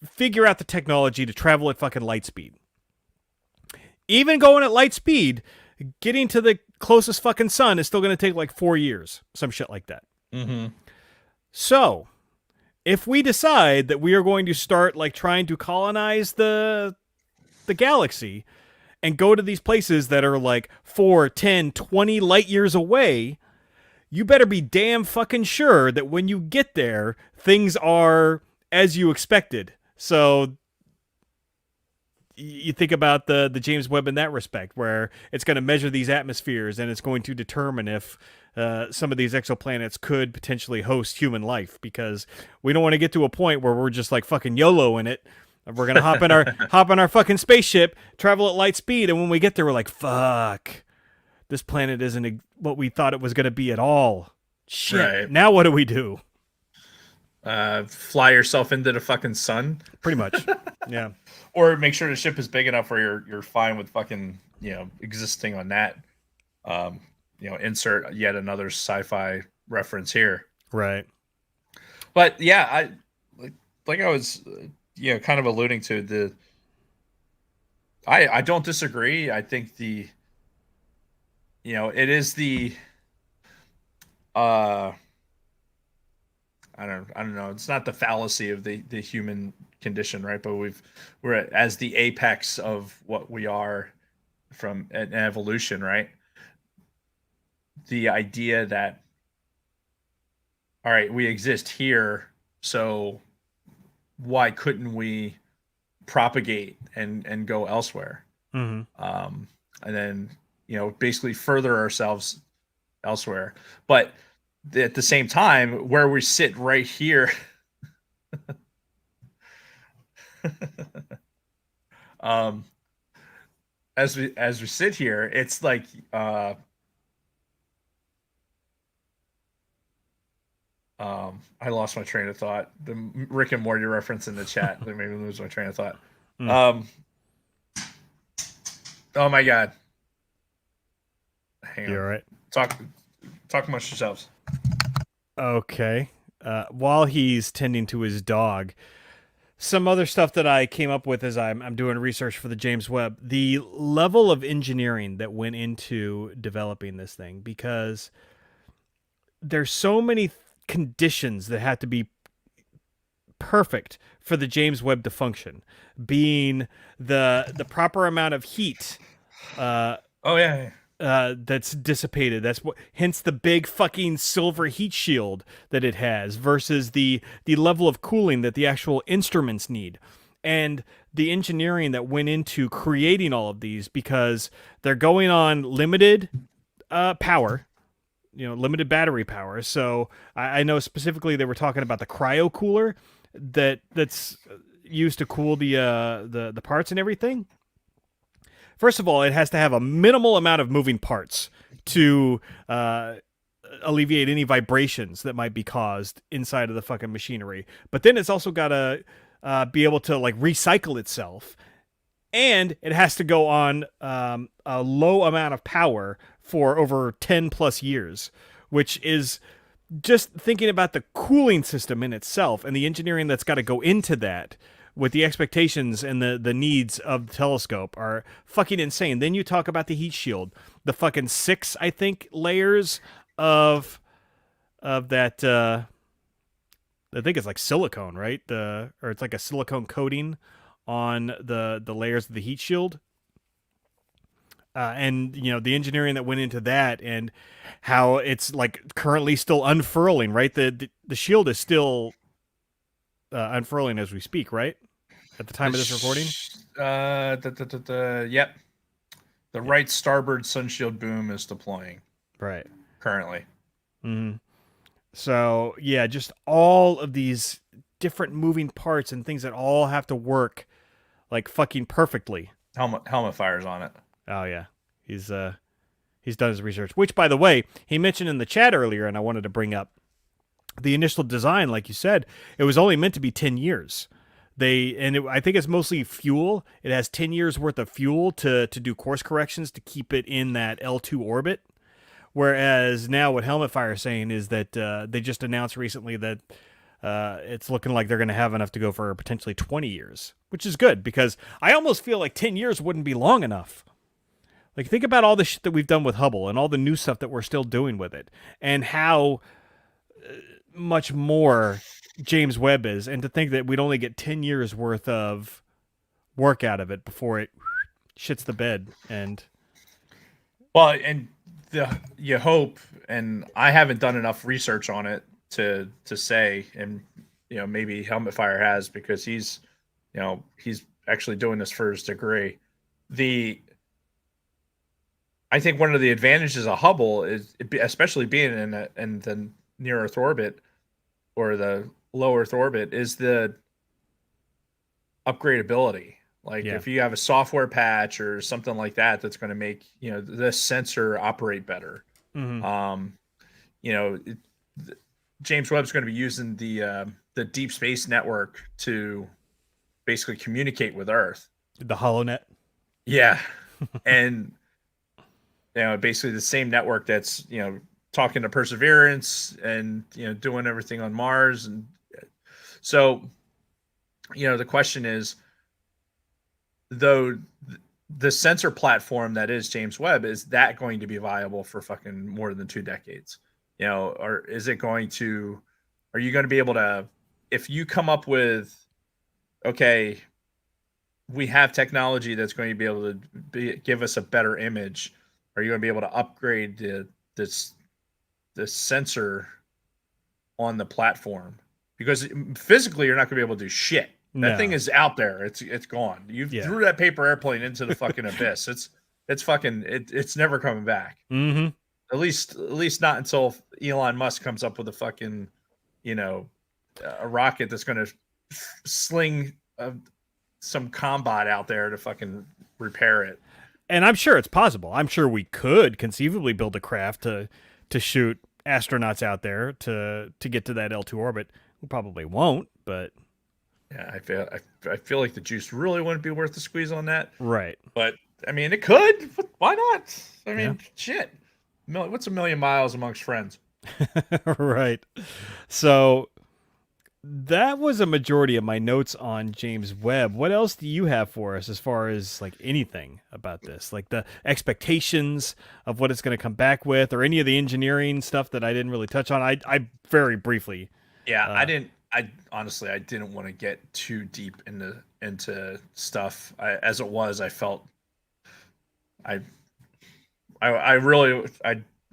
figure out the technology to travel at fucking light speed. Even going at light speed, getting to the closest fucking sun is still going to take like 4 years. Some shit like that. So, if we decide that we are going to start like trying to colonize the galaxy and go to these places that are like 4, 10, 20 light years away, you better be damn fucking sure that when you get there, things are as you expected. So you think about the James Webb in that respect, where it's going to measure these atmospheres and it's going to determine if some of these exoplanets could potentially host human life, because we don't want to get to a point where we're just like fucking YOLO in it. We're going to hop in our fucking spaceship, travel at light speed, and when we get there, we're like, fuck, this planet isn't what we thought it was going to be at all. Shit. Right. Now what do we do? Fly yourself into the fucking sun. Pretty much. Yeah. Or make sure the ship is big enough where you're fine with fucking, existing on that. Insert yet another sci-fi reference here. Right. But yeah, I was, kind of alluding to I don't disagree. I think it is the, I don't know. It's not the fallacy of the human condition, right? But we're as the apex of what we are from an evolution, right? The idea that, all right, we exist here, so why couldn't we propagate and go elsewhere? And then, basically further ourselves elsewhere. But at the same time, where we sit right here, um, as we sit here, it's like I lost my train of thought. The Rick and Morty reference in the chat that made me lose my train of thought. Mm. Oh my god. Hang You on. all right? Talk amongst yourselves. Okay. While he's tending to his dog, some other stuff that I came up with as I'm doing research for the James Webb, the level of engineering that went into developing this thing, because there's so many conditions that have to be perfect for the James Webb to function, being the proper amount of heat Oh yeah. that's dissipated. That's what, hence the big fucking silver heat shield that it has, versus the level of cooling that the actual instruments need, and the engineering that went into creating all of these, because they're going on limited power, limited battery power. So I know specifically they were talking about the cryo cooler that's used to cool the parts and everything. First of all, it has to have a minimal amount of moving parts to alleviate any vibrations that might be caused inside of the fucking machinery. But then it's also got to be able to like recycle itself, and it has to go on a low amount of power for over 10 plus years, which is just thinking about the cooling system in itself and the engineering that's got to go into that, with the expectations and the needs of the telescope, are fucking insane. Then you talk about the heat shield, the fucking 6, I think, layers of that. I think it's like silicone, right? Or it's like a silicone coating on the layers of the heat shield. And the engineering that went into that, and how it's like currently still unfurling, right? The shield is still unfurling as we speak, right? At the time of this recording. Yep. The right starboard sunshield boom is deploying. Right. Currently. Mm-hmm. So yeah, just all of these different moving parts and things that all have to work like fucking perfectly. Helmet fires on it. Oh yeah, he's done his research. Which, by the way, he mentioned in the chat earlier, and I wanted to bring up the initial design. Like you said, it was only meant to be 10 years. I think it's mostly fuel. It has 10 years worth of fuel to do course corrections to keep it in that L2 orbit. Whereas now what Helmet Fire is saying is that they just announced recently that it's looking like they're going to have enough to go for potentially 20 years, which is good, because I almost feel like 10 years wouldn't be long enough. Like, think about all the shit that we've done with Hubble and all the new stuff that we're still doing with it, and how much more James Webb is, and to think that we'd only get 10 years worth of work out of it before it shits the bed. And you hope, and I haven't done enough research on it to say, and maybe Helmet Fire has, because he's actually doing this for his degree. I think one of the advantages of Hubble is, especially being in the near Earth orbit or the low Earth orbit, is the upgradability. Like, if you have a software patch or something like that, that's going to make this sensor operate better. Mm-hmm. James Webb's going to be using the Deep Space Network to basically communicate with Earth. The HoloNet. Yeah, and basically the same network that's talking to Perseverance and doing everything on Mars. And so the question is, though, the sensor platform that is James Webb, is that going to be viable for fucking more than 2 decades? Or is it going to, are you going to be able to, if you come up with, okay, we have technology that's going to be able to give us a better image, are you going to be able to upgrade the sensor on the platform? Because physically you're not going to be able to do shit. That thing is out there. It's gone. You threw that paper airplane into the fucking abyss. It's never coming back. Mm-hmm. At least not until Elon Musk comes up with a fucking, a rocket that's going to sling some combat out there to fucking repair it. And I'm sure it's possible. I'm sure we could conceivably build a craft to shoot astronauts out there to get to that L2 orbit. We probably won't, but yeah, I feel like the juice really wouldn't be worth the squeeze on that. Right. But I mean, it could. Why not? I mean, shit. What's a million miles amongst friends? Right. So that was a majority of my notes on James Webb. What else do you have for us as far as like anything about this? Like the expectations of what it's going to come back with, or any of the engineering stuff that I didn't really touch on? I very briefly. Yeah, I honestly I didn't want to get too deep into stuff. As it was, I felt I really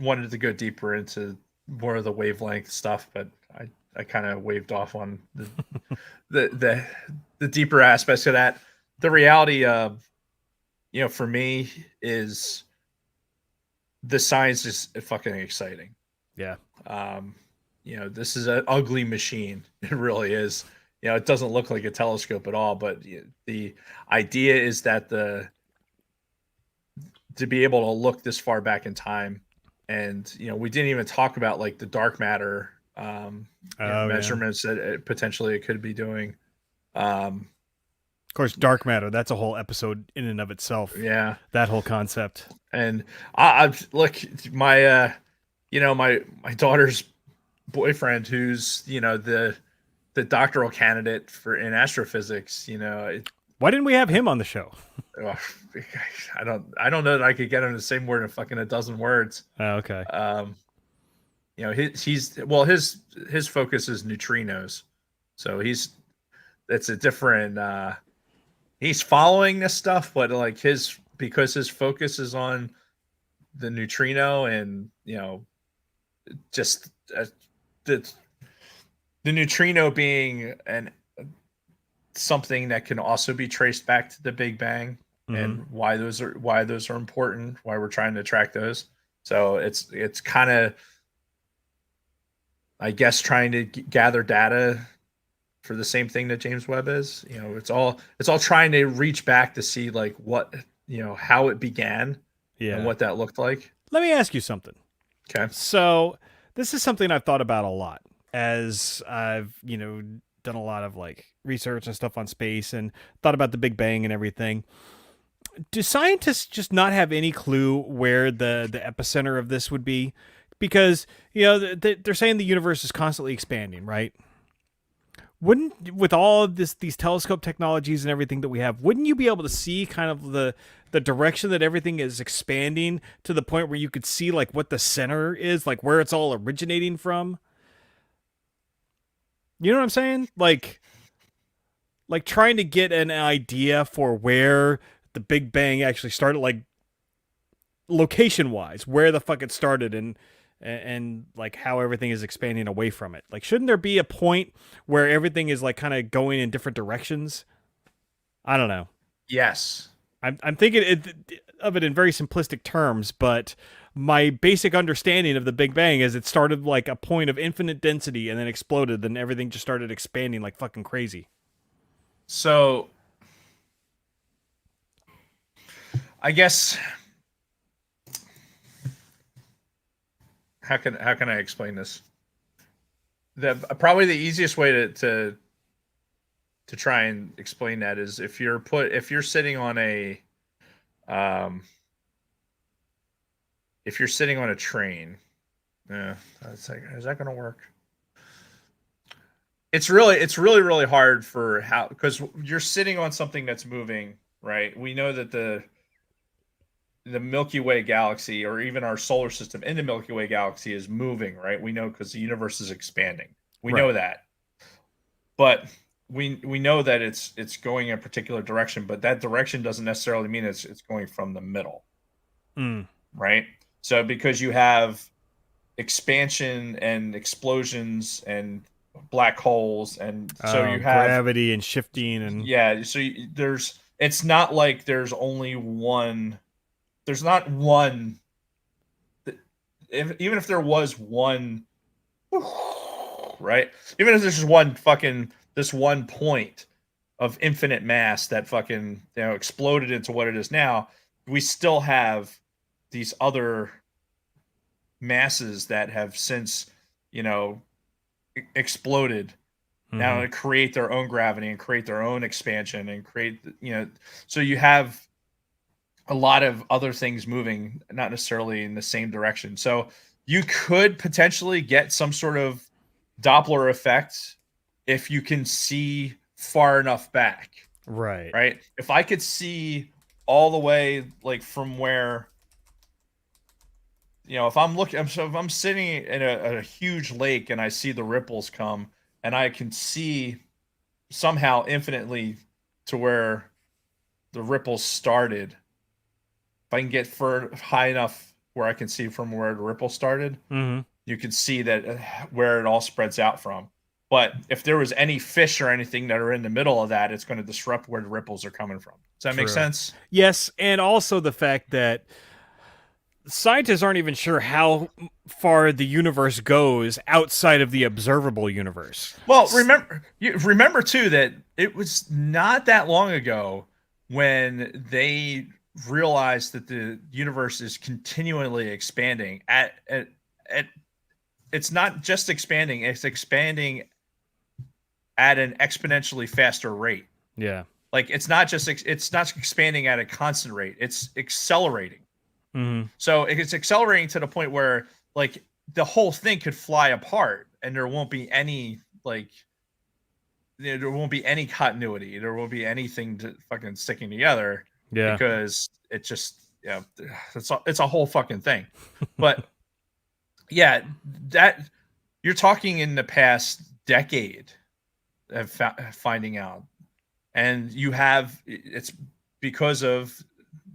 wanted to go deeper into more of the wavelength stuff, but I kind of waved off on the deeper aspects of that. The reality of, for me is the science is fucking exciting. Yeah. This is an ugly machine. It really is. It doesn't look like a telescope at all, but the idea is that to be able to look this far back in time, and we didn't even talk about like the dark matter measurements that potentially it could be doing. Of course, dark matter, that's a whole episode in and of itself. Yeah, that whole concept. And I look, my my daughter's boyfriend, who's the doctoral candidate in astrophysics. Why didn't we have him on the show? I don't know that I could get him to say more than fucking a dozen words. Oh, okay. His focus is neutrinos, so it's a different. He's following this stuff, but like because his focus is on the neutrino, and just the neutrino being something that can also be traced back to the Big Bang, and why those are important, why we're trying to track those. So it's kind of, I guess, trying to gather data for the same thing that James Webb is. It's all trying to reach back to see like what, how it began, and what that looked like. Let me ask you something. Okay. So this is something I've thought about a lot as I've, done a lot of like research and stuff on space and thought about the Big Bang and everything. Do scientists just not have any clue where the epicenter of this would be? Because, they're saying the universe is constantly expanding, right? With all of these telescope technologies and everything that we have, wouldn't you be able to see kind of the direction that everything is expanding to the point where you could see like what the center is, like where it's all originating from? You know what I'm saying? Like trying to get an idea for where the Big Bang actually started, like location wise, where the fuck it started, and like how everything is expanding away from it. Like, shouldn't there be a point where everything is like kind of going in different directions? I don't know. Yes. I'm thinking of it in very simplistic terms, but my basic understanding of the Big Bang is it started like a point of infinite density and then exploded, then everything just started expanding like fucking crazy. So I guess how can I explain this? Probably the easiest way to try and explain that is if you're sitting on a train. That's like, is that going to work? It's really hard because you're sitting on something that's moving, right? We know that the Milky Way galaxy, or even our solar system in the Milky Way galaxy, is moving, right? We know because the universe is expanding. We know that, but we know that it's going in a particular direction, but that direction doesn't necessarily mean it's going from the middle, right? So because you have expansion and explosions and black holes, and so you have gravity and shifting, and so it's not like there's only one. There's not one. Even if there was one, right? Even if there's just this one point, of infinite mass that fucking exploded into what it is now, we still have these other masses that have since exploded now to create their own gravity and create their own expansion and create so you have a lot of other things moving not necessarily in the same direction. So you could potentially get some sort of Doppler effect if you can see far enough back. Right. If I could see all the way, like from where, if I'm looking, so if I'm sitting in a huge lake and I see the ripples come and I can see somehow infinitely to where the ripples started, if I can get high enough where I can see from where the ripple started, you can see that where it all spreads out from. But if there was any fish or anything that are in the middle of that, it's going to disrupt where the ripples are coming from. Does that make sense? Yes, and also the fact that scientists aren't even sure how far the universe goes outside of the observable universe. Well, remember too that it was not that long ago when they realized that the universe is continually expanding it's not just expanding, it's expanding at an exponentially faster rate. Yeah. Like it's not expanding at a constant rate, it's accelerating. So it's accelerating to the point where like the whole thing could fly apart and there won't be any there won't be any continuity. There won't be anything to fucking sticking together. Yeah. Because it just it's a whole fucking thing. But yeah, that you're talking in the past decade of finding out, and it's because of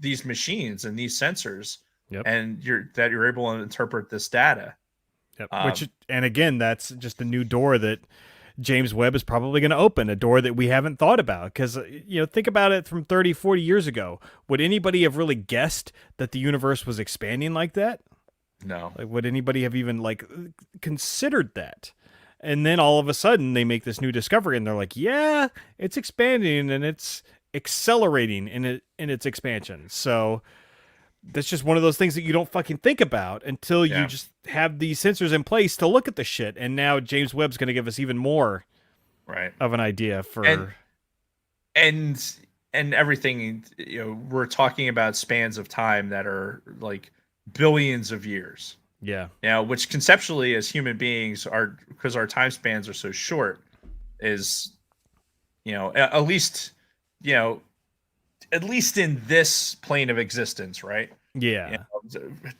these machines and these sensors, and you're able to interpret this data. Which, and again, that's just a new door that James Webb is probably going to open, a door that we haven't thought about. Because, think about it from 30, 40 years ago. Would anybody have really guessed that the universe was expanding like that? No. Like, would anybody have even, considered that? And then all of a sudden, they make this new discovery, and they're like, yeah, it's expanding, and it's accelerating in its expansion. So that's just one of those things that you don't fucking think about until you just have these sensors in place to look at the shit. And now James Webb's going to give us even more of an idea for and everything. We're talking about spans of time that are like billions of years. Yeah. Which conceptually as human beings are, because our time spans are so short, is at least in this plane of existence, right? Yeah.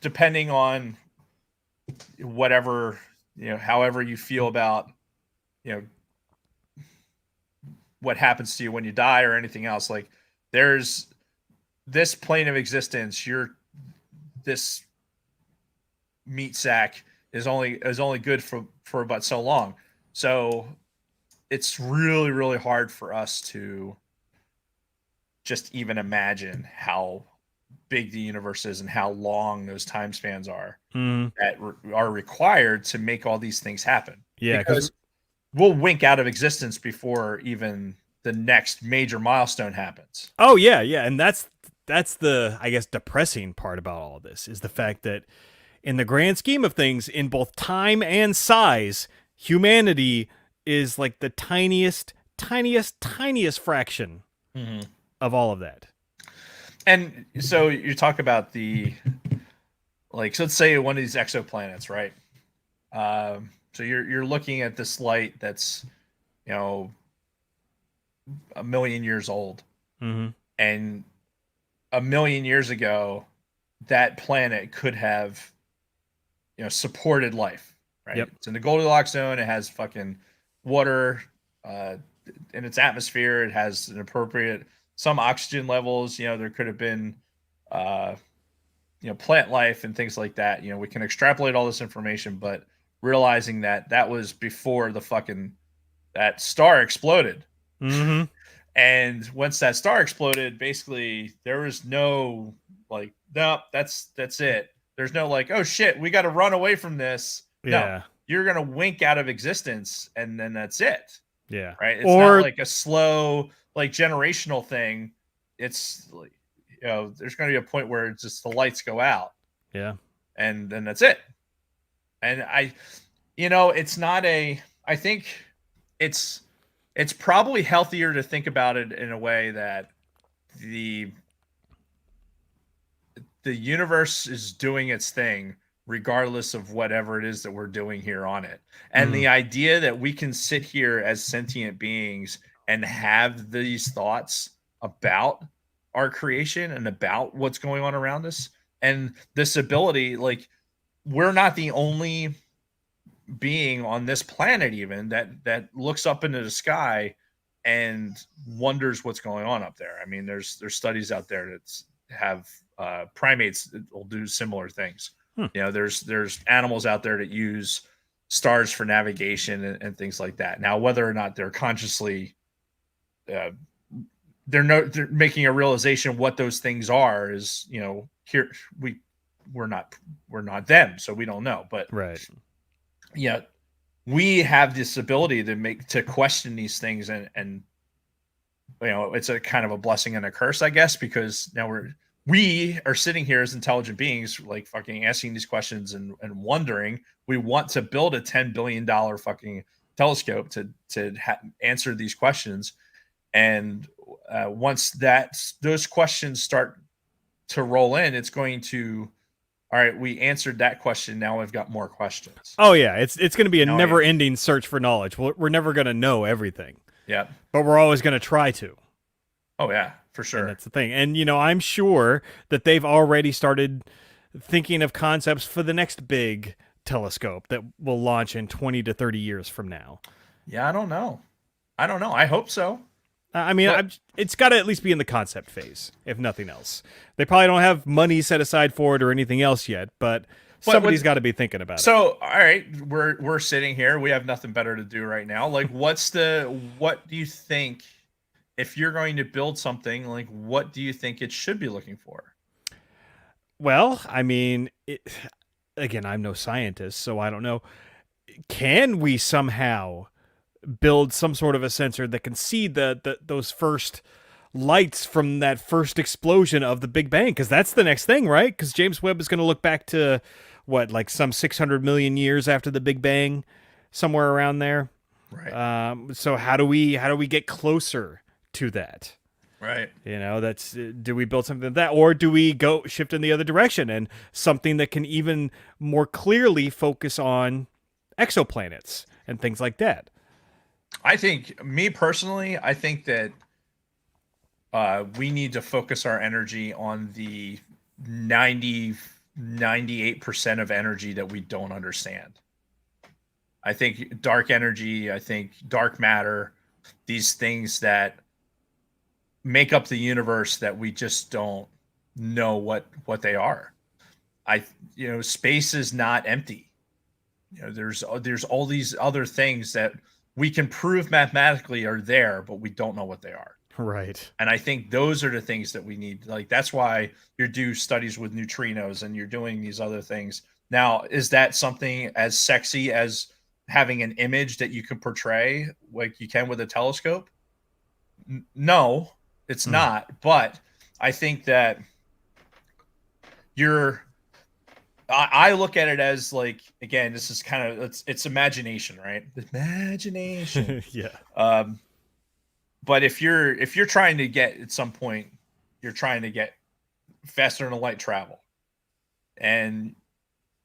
Depending on whatever, however you feel about, what happens to you when you die or anything else, like there's this plane of existence, this meat sack is only good for about so long. So it's really, really hard for us to just even imagine how big the universe is and how long those time spans are that are required to make all these things happen. Yeah, because we'll wink out of existence before even the next major milestone happens. Oh yeah, and that's the, I guess, depressing part about all of this is the fact that in the grand scheme of things, in both time and size, humanity is like the tiniest fraction of all of that. And so you talk about so let's say one of these exoplanets, right? So you're looking at this light that's, 1 million years old. And 1 million years ago, that planet could have, supported life, right? Yep. It's in the Goldilocks zone. It has fucking water in its atmosphere. It has an appropriate, some oxygen levels. There could have been, plant life and things like that. We can extrapolate all this information, but realizing that was before that star exploded. And once that star exploded, basically there was no nope, that's it. There's no oh shit, we got to run away from this. Yeah. No, you're going to wink out of existence and then that's it. Yeah. Right. It's not Or like a slow, like generational thing. It's like, there's going to be a point where it's just the lights go out. yeah. And then that's it. And it's not I think it's probably healthier to think about it in a way that the universe is doing its thing regardless of whatever it is that we're doing here on it. And the idea that we can sit here as sentient beings and have these thoughts about our creation and about what's going on around us, and this ability, like, we're not the only being on this planet even that looks up into the sky and wonders what's going on up there. I mean, there's studies out there that have primates that will do similar things. There's animals out there that use stars for navigation and things like that. Now, whether or not they're consciously they're making a realization what those things are is, here we're not them, so we don't know. But right. yeah, we have this ability to question these things, and it's a kind of a blessing and a curse, I guess, because now we are sitting here as intelligent beings, like fucking asking these questions and wondering. We want to build a $10 billion fucking telescope to answer these questions. And once those questions start to roll in, it's going to, all right, we answered that question. Now we've got more questions. Oh yeah, it's going to be a never-ending search for knowledge. We're never going to know everything. Yeah, but we're always going to try to. Oh yeah, for sure. And that's the thing. And I'm sure that they've already started thinking of concepts for the next big telescope that will launch in 20 to 30 years from now. Yeah, I don't know. I hope so. I mean, it's got to at least be in the concept phase, if nothing else. They probably don't have money set aside for it or anything else yet, but somebody's got to be thinking about it. So, all right, we're sitting here. We have nothing better to do right now. Like, what do you think, if you're going to build something, like, what do you think it should be looking for? Well, I mean, again, I'm no scientist, so I don't know. Can we somehow build some sort of a sensor that can see those first lights from that first explosion of the Big Bang? Because that's the next thing, right? Because James Webb is going to look back to like some 600 million years after the Big Bang, somewhere around there. Right. So how do we get closer to that? Right. That's, do we build something like that, or do we go shift in the other direction and something that can even more clearly focus on exoplanets and things like that? I think, me personally, I think that we need to focus our energy on the 98% of energy that we don't understand. I think dark energy, I think dark matter, these things that make up the universe that we just don't know what they are. Space is not empty. There's all these other things that we can prove mathematically are there, but we don't know what they are. Right. And I think those are the things that we need. Like, that's why you do studies with neutrinos and you're doing these other things. Now, is that something as sexy as having an image that you can portray like you can with a telescope? No, it's not. But I think that I look at it as, like, again, this is kind of, it's imagination, right? Imagination. Yeah. But if you're trying to get, at some point, you're trying to get faster than light travel, and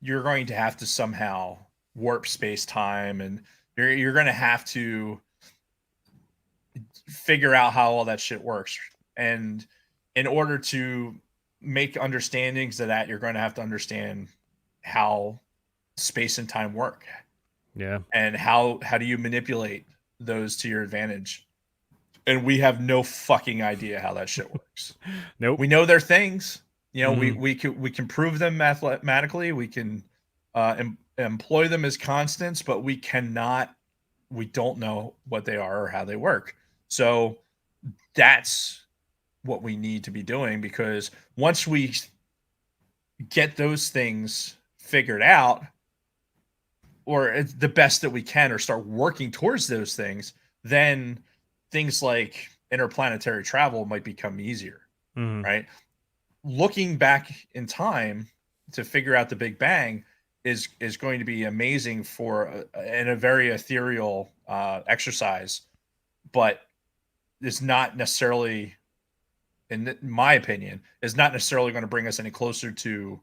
you're going to have to somehow warp space time, and you're going to have to figure out how all that shit works. And in order to make understandings of that, you're going to have to understand how space and time work. Yeah. And how do you manipulate those to your advantage? And we have no fucking idea how that shit works. Nope. We know they're things. We can prove them mathematically. We can employ them as constants, but we don't know what they are or how they work. So that's what we need to be doing, because once we get those things figured out, or the best that we can, or start working towards those things, then things like interplanetary travel might become easier, right? Looking back in time to figure out the Big Bang is going to be amazing for a very ethereal exercise, but is not necessarily, in my opinion, is not necessarily going to bring us any closer to,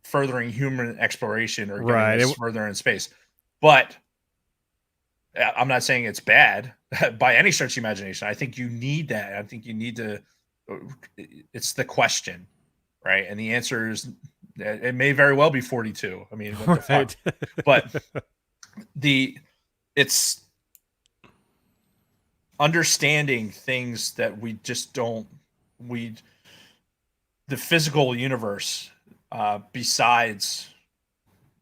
furthering human exploration or getting us further in space. But I'm not saying it's bad by any stretch of imagination. I think you need that. I think you need to. It's the question, right? And the answer is, it may very well be 42. I mean, what the fuck? But it's understanding things that we just don't. The physical universe, besides,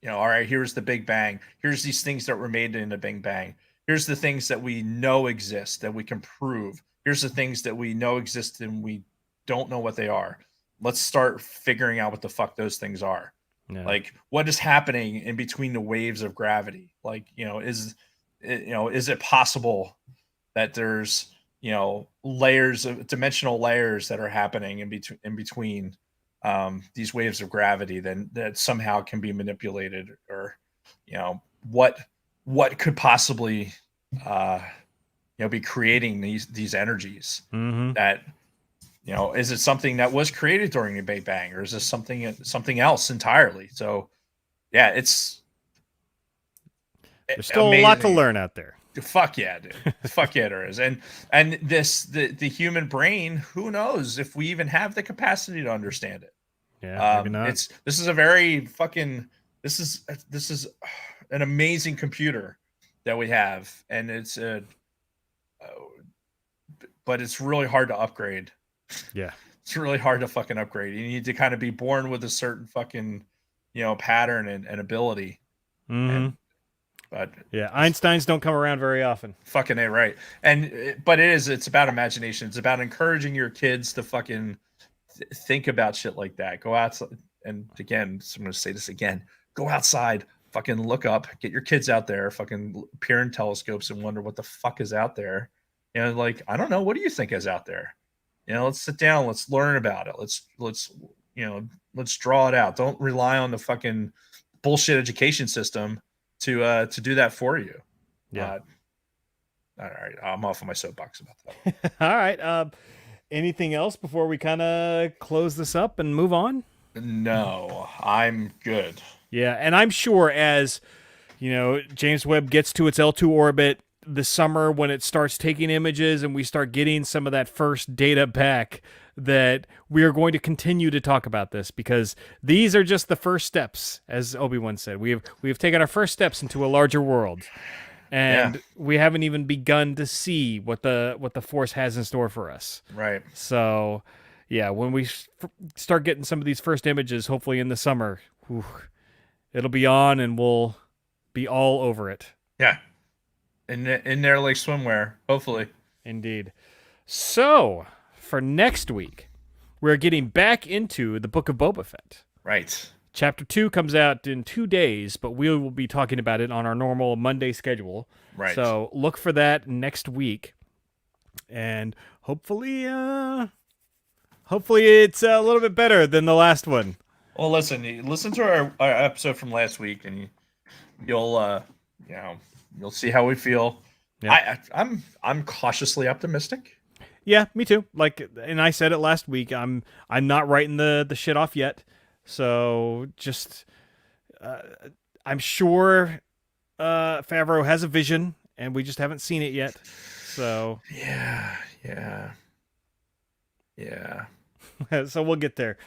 all right, here's the Big Bang. Here's these things that were made in the Big Bang. Here's the things that we know exist that we can prove. Here's the things that we know exist and we don't know what they are. Let's start figuring out what the fuck those things are. Yeah. Like, what is happening in between the waves of gravity? Like, is it possible that there's, layers of dimensional layers that are happening in between these waves of gravity that somehow can be manipulated, or, what could possibly, be creating these energies that, is it something that was created during the Big Bang, or is this something else entirely? So, yeah, there's still amazing. A lot to learn out there. Fuck yeah, dude. Fuck yeah, there is. And the human brain, who knows if we even have the capacity to understand it. Yeah, maybe not. This is a very fucking, this is an amazing computer that we have, and but it's really hard to upgrade. Yeah. It's really hard to fucking upgrade. You need to kind of be born with a certain fucking, pattern and ability. But yeah, Einsteins don't come around very often. Fucking A, right. But it's about imagination. It's about encouraging your kids to fucking think about shit like that. Go outside. And again, so I'm going to say this again. Go outside, fucking look up, get your kids out there, fucking peer in telescopes and wonder what the fuck is out there. Like, I don't know. What do you think is out there? Let's sit down. Let's learn about it. Let's draw it out. Don't rely on the fucking bullshit education system to do that for you. Yeah. All right. I'm off on my soapbox about that. All right. Anything else before we kind of close this up and move on? No, I'm good. Yeah. And I'm sure as, James Webb gets to its L2 orbit this summer, when it starts taking images and we start getting some of that first data back, that we are going to continue to talk about this, because these are just the first steps, as Obi-Wan said. We have taken our first steps into a larger world, and we haven't even begun to see what the Force has in store for us. Right. So, yeah, when we start getting some of these first images, hopefully in the summer, it'll be on and we'll be all over it. Yeah. In there like swimwear, hopefully. Indeed. So, for next week, we're getting back into the Book of Boba Fett. Right. Chapter 2 comes out in 2 days, but we will be talking about it on our normal Monday schedule. Right. So look for that next week. And hopefully it's a little bit better than the last one. Well, listen to our episode from last week, and you'll see how we feel. Yeah. I'm cautiously optimistic. Yeah, me too. And I said it last week. I'm not writing the shit off yet. So just, I'm sure Favreau has a vision, and we just haven't seen it yet. So yeah. So we'll get there.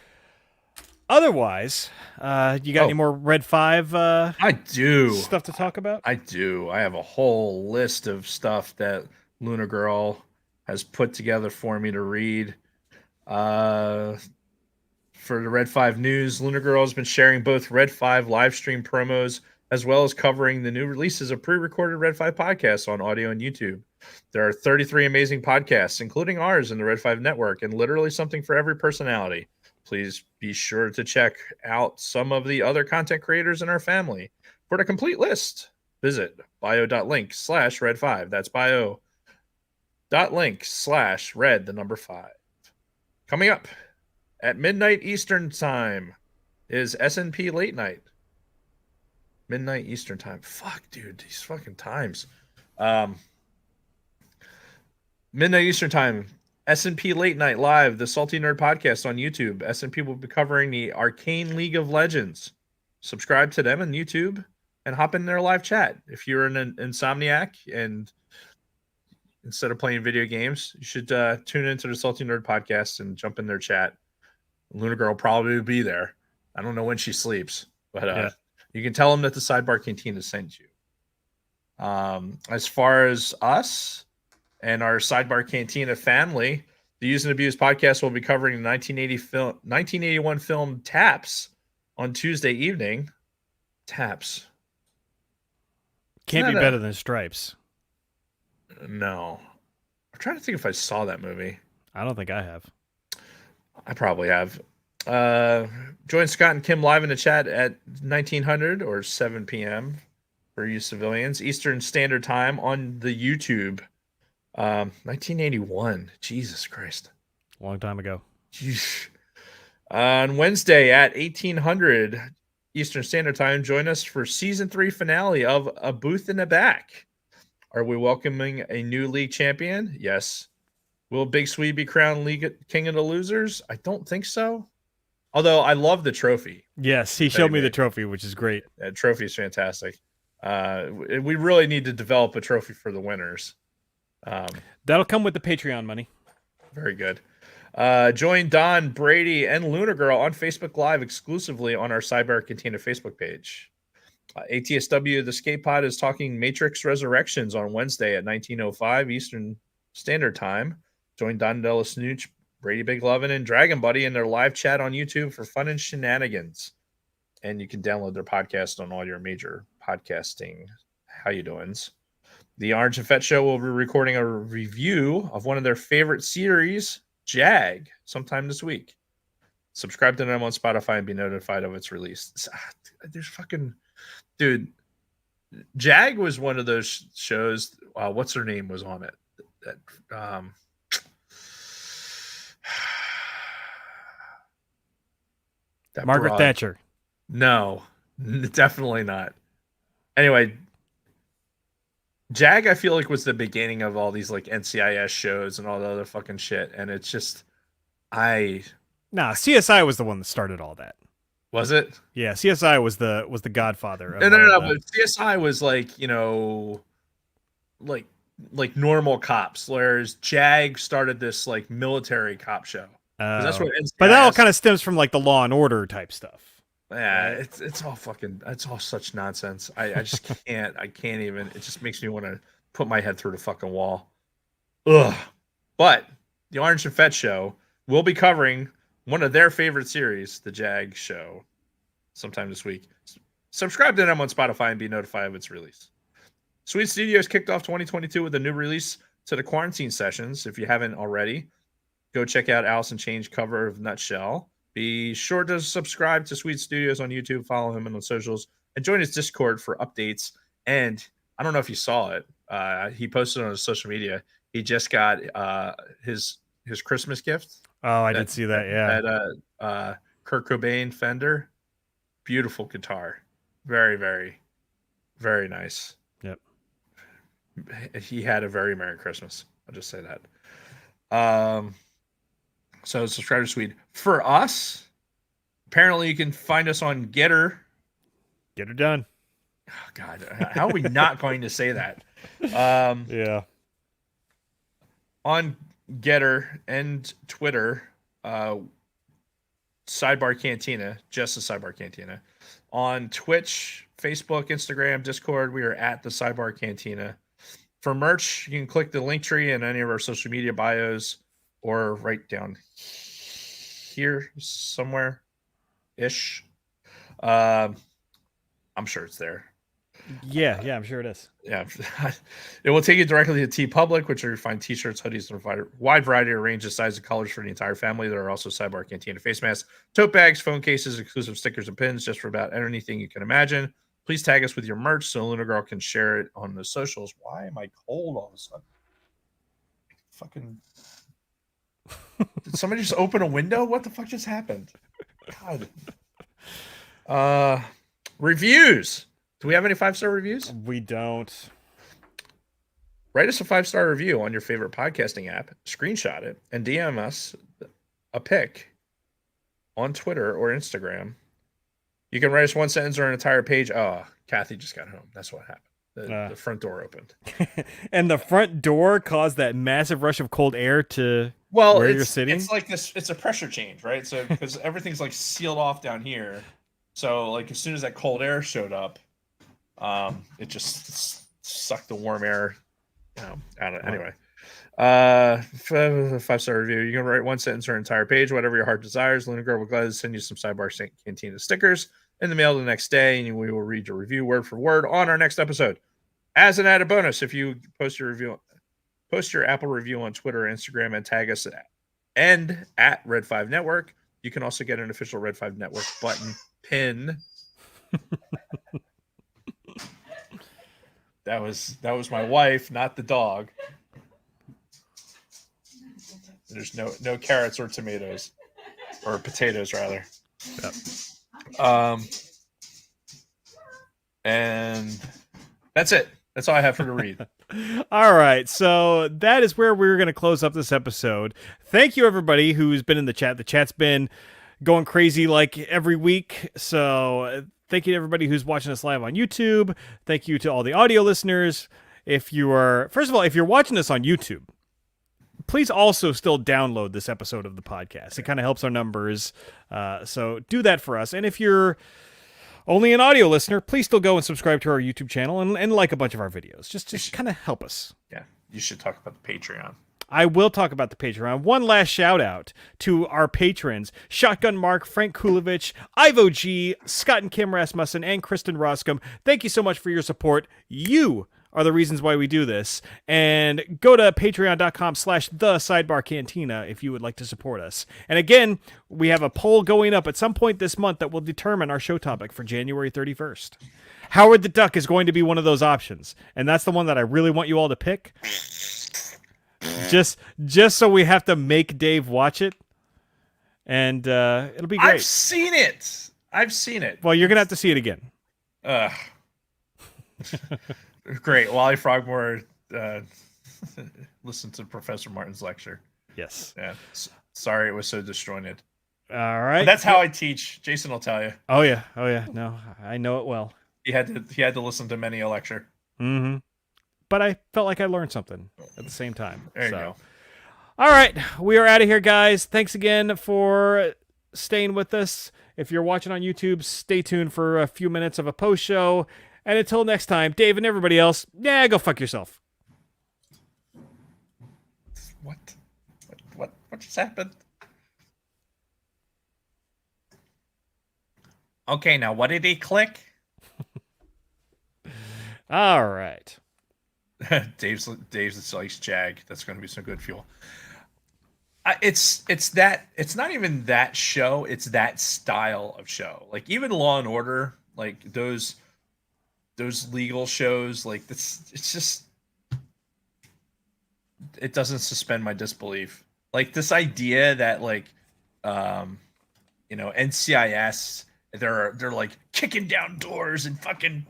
Otherwise, you got any more Red 5 I do. Stuff to talk about? I do. I have a whole list of stuff that Luna Girl has put together for me to read. For the Red 5 news, Luna Girl has been sharing both Red 5 live stream promos as well as covering the new releases of pre-recorded Red 5 podcasts on audio and YouTube. There are 33 amazing podcasts, including ours in the Red 5 network, and literally something for every personality. Please be sure to check out some of the other content creators in our family. For the complete list, visit bio.link/red5. That's bio.link/red5. Coming up at midnight Eastern time is S&P Late Night. Midnight Eastern time. Fuck, dude, these fucking times. Midnight Eastern time, S&P Late Night Live, the Salty Nerd Podcast on YouTube. S&P will be covering the Arcane League of Legends. Subscribe to them on YouTube and hop in their live chat. If you're an insomniac and instead of playing video games, you should tune into the Salty Nerd Podcast and jump in their chat. Luna Girl probably will be there. I don't know when she sleeps, but you can tell them that the Sidebar Cantina sent you. As far as us and our Sidebar Cantina family, the Use and Abuse podcast will be covering the 1981 film Taps on Tuesday evening. Taps. Can't be better than Stripes. No. I'm trying to think if I saw that movie. I don't think I have. I probably have. Join Scott and Kim live in the chat at 1900 or 7 p.m. for you civilians. Eastern Standard Time on the YouTube. 1981. Jesus Christ. Long time ago. On Wednesday at 1800 Eastern Standard Time, join us for Season 3 finale of A Booth in the Back. Are we welcoming a new league champion? Yes. Will Big Swede be crowned League King of the Losers? I don't think so. Although I love the trophy. Yes, he showed me the trophy, which is great. That trophy is fantastic. We really need to develop a trophy for the winners. That'll come with the Patreon money. Very good. Join Don, Brady, and Luna Girl on Facebook Live exclusively on our Sidebar Cantina Facebook page. ATSW, the Skate Pod, is talking Matrix Resurrections on Wednesday at 19:05 Eastern Standard Time. Join Don Della Snooch, Brady Big Lovin', and Dragon Buddy in their live chat on YouTube for fun and shenanigans. And you can download their podcast on all your major podcasting how you doings. The Orange and Fett Show will be recording a review of one of their favorite series, Jag, sometime this week. Subscribe to them on Spotify and be notified of its release. There's fucking... Dude, Jag was one of those shows. What's her name was on it? That Margaret Thatcher. No, definitely not. Anyway, Jag, I feel like, was the beginning of all these like NCIS shows and all the other fucking shit. And it's just, CSI was the one that started all that. Was it? Yeah, CSI was the godfather. Of no. But CSI was like, like normal cops, whereas Jag started this like military cop show. That's what NCIS, but that all kind of stems from like the Law and Order type stuff. Yeah, it's all such nonsense. I just can't. I can't even. It just makes me want to put my head through the fucking wall. Ugh. But the Orange and Fett Show will be covering one of their favorite series, the Jag Show, sometime this week. Subscribe to them on Spotify and be notified of its release. Sweet Studios kicked off 2022 with a new release to the Quarantine Sessions. If you haven't already, go check out Allison Change cover of Nutshell. Be sure to subscribe to Sweet Studios on YouTube, follow him on the socials, and join his Discord for updates. And I don't know if you saw it. He posted on his social media. He just got his Christmas gift. Oh, I did see that. Yeah, that Kurt Cobain Fender, beautiful guitar, very, very, very nice. Yep. He had a very Merry Christmas. I'll just say that. So subscribe to Swede. For us, apparently you can find us on Getter. Get her done. Oh, God, how are we not going to say that? Yeah. On Getter and Twitter, Sidebar Cantina, just the Sidebar Cantina. On Twitch, Facebook, Instagram, Discord, we are at the Sidebar Cantina. For merch, you can click the link tree in any of our social media bios or right down here somewhere ish. I'm sure it's there. Yeah, I'm sure it is. Yeah. It will take you directly to TeePublic, which you find t-shirts, hoodies, and a wide variety of range of sizes and colors for the entire family. There are also Sidebar Cantina face masks, tote bags, phone cases, exclusive stickers, and pins, just for about anything you can imagine. Please tag us with your merch so Luna Girl can share it on the socials. Why am I cold all of a sudden? Fucking. Did somebody just open a window? What the fuck just happened? God. Reviews. Do we have any 5-star reviews? We don't. Write us a 5-star review on your favorite podcasting app, screenshot it, and DM us a pic on Twitter or Instagram. You can write us one sentence or an entire page. Oh, Kathy just got home. That's what happened. The front door opened. And the front door caused that massive rush of cold air to where you're sitting? It's like this. It's a pressure change, right? So because everything's like sealed off down here. So like as soon as that cold air showed up, it just sucked the warm air, out of it. Anyway. 5-star review. You can write one sentence or an entire page, whatever your heart desires. Luna Girl will gladly send you some Sidebar Cantina stickers in the mail the next day, and we will read your review word for word on our next episode. As an added bonus, if you post your Apple review on Twitter or Instagram and tag us at Red 5 Network, you can also get an official Red 5 Network button pin. That was my wife, not the dog. There's no carrots or tomatoes, or potatoes rather. Yep. And that's it. That's all I have for to read. All right, so that is where we're going to close up this episode. Thank you, everybody who's been in the chat. The chat's been going crazy like every week. So thank you to everybody who's watching us live on YouTube. Thank you to all the audio listeners. First of all, if you're watching us on YouTube, please also still download this episode of the podcast. It kind of helps our numbers. So do that for us. And if you're only an audio listener, please still go and subscribe to our YouTube channel and like a bunch of our videos. Just kind of help us. Yeah, you should talk about the Patreon. I will talk about the Patreon. One last shout out to our patrons: Shotgun Mark, Frank Kulovich, Ivo G, Scott and Kim Rasmussen, and Kristen Roskam. Thank you so much for your support. You are the reasons why we do this. And go to patreon.com/thesidebarcantina if you would like to support us. And again, we have a poll going up at some point this month that will determine our show topic for January 31st. Howard the Duck is going to be one of those options. And that's the one that I really want you all to pick. Just so we have to make Dave watch it. And it'll be great. I've seen it. Well, you're going to have to see it again. Great. Wally Frogmore listened to Professor Martin's lecture. Yes. Yeah. Sorry it was so disjointed. All right. But that's how I teach. Jason will tell you. Oh yeah. No, I know it well. He had to listen to many a lecture. Mm-hmm. But I felt like I learned something at the same time. There you go. All right. We are out of here, guys. Thanks again for staying with us. If you're watching on YouTube, stay tuned for a few minutes of a post show. And until next time, Dave and everybody else, go fuck yourself. What just happened? Okay, now what did he click? All right. Dave's likes Jag. That's going to be some good fuel. It's not even that show. It's that style of show. Like even Law and Order, like those legal shows, like this, it's just, it doesn't suspend my disbelief. Like this idea that like, NCIS, they're like kicking down doors and fucking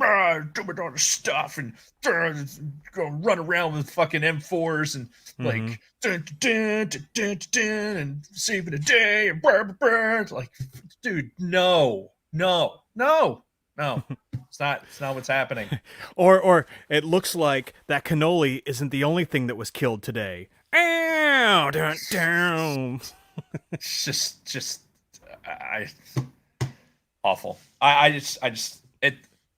doing all the stuff and go run around with fucking M4s and like dun, dun, dun, dun, dun, dun, and saving the day and like, dude, no. It's not what's happening. Or it looks like that cannoli isn't the only thing that was killed today. Ow, down. It's just awful. I just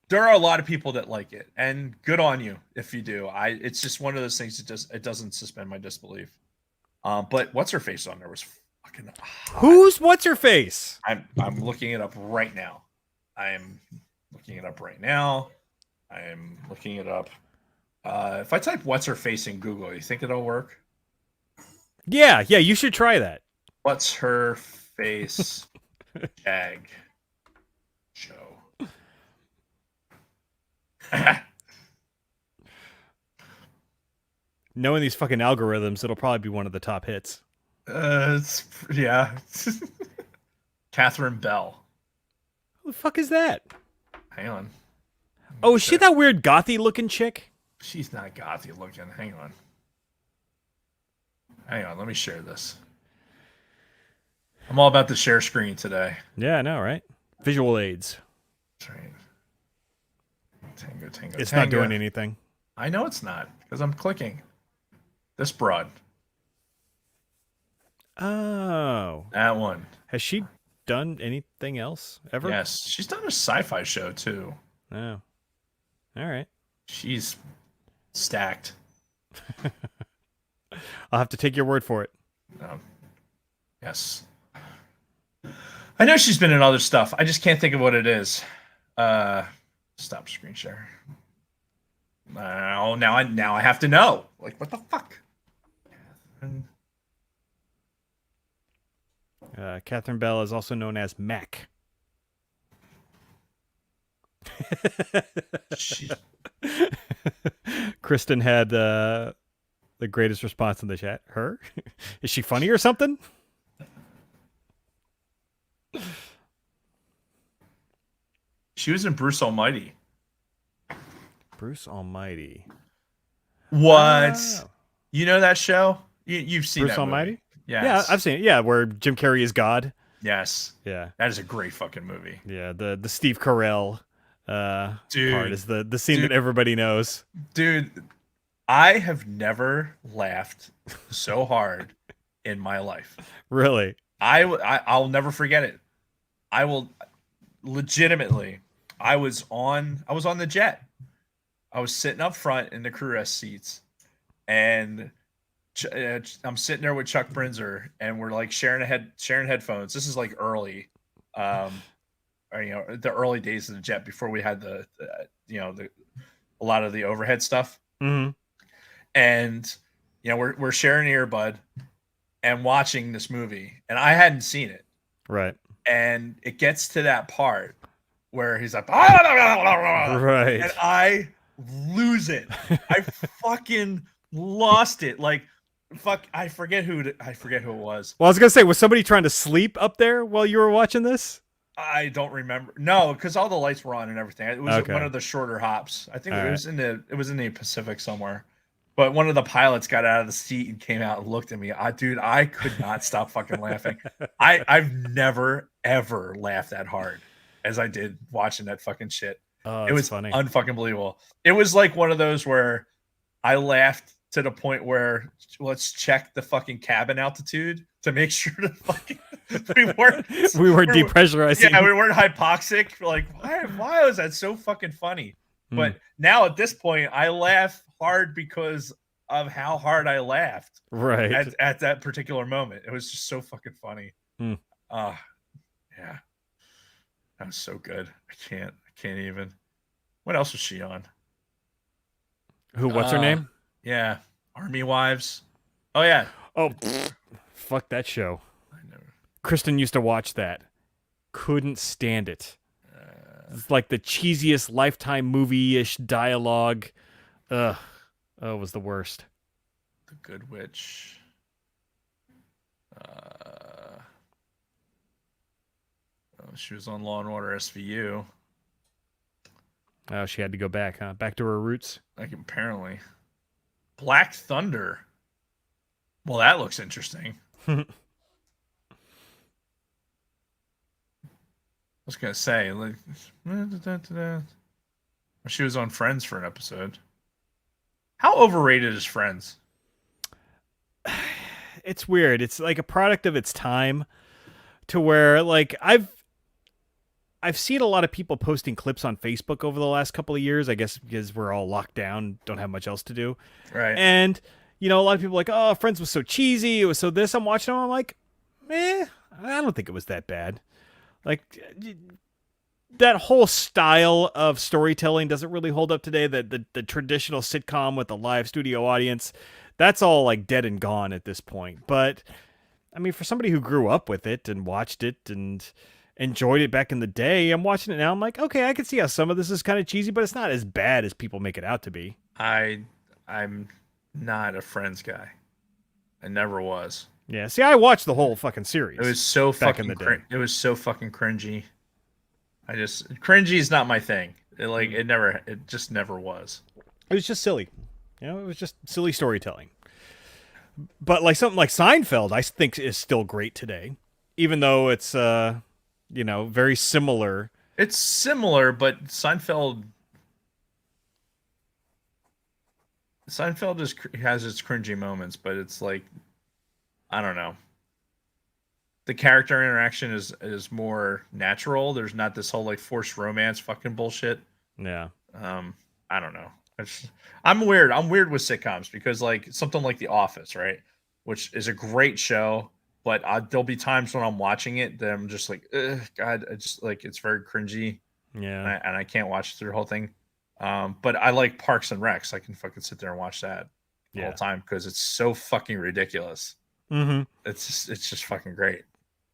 there are a lot of people that like it, and good on you if you do. It's just one of those things that it doesn't suspend my disbelief. But what's her face on there was fucking hot. Who's what's her face? I'm looking it up right now. I am looking it up. If I type "what's her face" in Google, you think it'll work? Yeah, you should try that. What's her face? Jag show. Knowing these fucking algorithms, it'll probably be one of the top hits. Yeah. Catherine Bell. Who the fuck is that? Hang on. Oh, is she that weird gothy looking chick? She's not gothy looking. Hang on. Hang on. Let me share this. I'm all about the share screen today. Yeah, I know, right? Visual aids. That's right. Tango. It's not doing anything. I know it's not because I'm clicking. This broad. Oh. That one. Has she done anything else ever? Yes. She's done a sci-fi show too. Oh. All right. She's stacked. I'll have to take your word for it. Yes. I know she's been in other stuff. I just can't think of what it is. Stop screen share. Now I have to know. Like, what the fuck? Catherine Bell is also known as Mac. Kristen had the greatest response in the chat. Her? Is she funny or something? She was in Bruce Almighty. Bruce Almighty. What? Oh. You know that show? You've seen Bruce that Almighty? movie. Yes. Yeah, I've seen it. Yeah, where Jim Carrey is God. Yes. Yeah. That is a great fucking movie. Yeah, the Steve Carell Dude, part is the scene that everybody knows. Dude, I have never laughed so hard in my life. Really? I'll never forget it. I will legitimately. I was on the jet. I was sitting up front in the crew rest seats, and I'm sitting there with Chuck Brinzer, and we're like sharing headphones. This is like early, or, the early days of the jet before we had a lot of the overhead stuff. Mm-hmm. And we're sharing an earbud and watching this movie, and I hadn't seen it. Right. And it gets to that part where he's like, right, and I lose it. I fucking lost it. Like, fuck, I forget who it was. Well, I was gonna say, was somebody trying to sleep up there while you were watching this? I don't remember. No, because all the lights were on and everything. It was one of the shorter hops. I think it was in the Pacific somewhere. But one of the pilots got out of the seat and came out and looked at me. I could not stop fucking laughing. I've never ever laughed that hard as I did watching that fucking shit. Oh, it was funny. Unfucking believable. It was like one of those where I laughed to the point where let's check the fucking cabin altitude to make sure that fucking we weren't depressurizing. Yeah, we weren't hypoxic. Like, why was that so fucking funny? But now at this point, I laugh hard because of how hard I laughed. Right. At that particular moment. It was just so fucking funny. Yeah. That was so good. I can't even. What else was she on? What's her name? Yeah. Army Wives. Oh, yeah. Oh, fuck that show. I know. Kristen used to watch that. Couldn't stand it. It's like the cheesiest Lifetime movie-ish dialogue. Ugh. Oh, it was the worst. The Good Witch. She was on Law and Order SVU. Oh, she had to go back, huh? Back to her roots? Like, apparently. Black Thunder. Well, that looks interesting. I was going to say, like, she was on Friends for an episode. How overrated is Friends? It's weird. It's like a product of its time to where, like, I've seen a lot of people posting clips on Facebook over the last couple of years, I guess because we're all locked down, don't have much else to do. Right. And, a lot of people are like, oh, Friends was so cheesy. It was so this. I'm watching them. I'm like, I don't think it was that bad. Like, that whole style of storytelling doesn't really hold up today. The traditional sitcom with the live studio audience, that's all like dead and gone at this point. But I mean, for somebody who grew up with it and watched it and enjoyed it back in the day. I'm watching it now. I'm like, okay, I can see how some of this is kind of cheesy, but it's not as bad as people make it out to be. I'm not a Friends guy. I never was. Yeah, see, I watched the whole fucking series. It was so back fucking in the day. it was so fucking cringy. Cringy is not my thing. It just never was. It was just silly. It was just silly storytelling. But like something like Seinfeld, I think is still great today, even though it's very similar. It's similar, but Seinfeld has its cringy moments, but it's like, I don't know. The character interaction is more natural. There's not this whole like forced romance fucking bullshit. Yeah. I don't know. I'm weird. I'm weird with sitcoms because like something like The Office, right? Which is a great show, but there'll be times when I'm watching it that I'm just like, ugh, God, it's very cringy. Yeah. And I can't watch through the whole thing. But I like Parks and Recs. I can fucking sit there and watch that the whole time because it's so fucking ridiculous. Mm-hmm. It's just fucking great.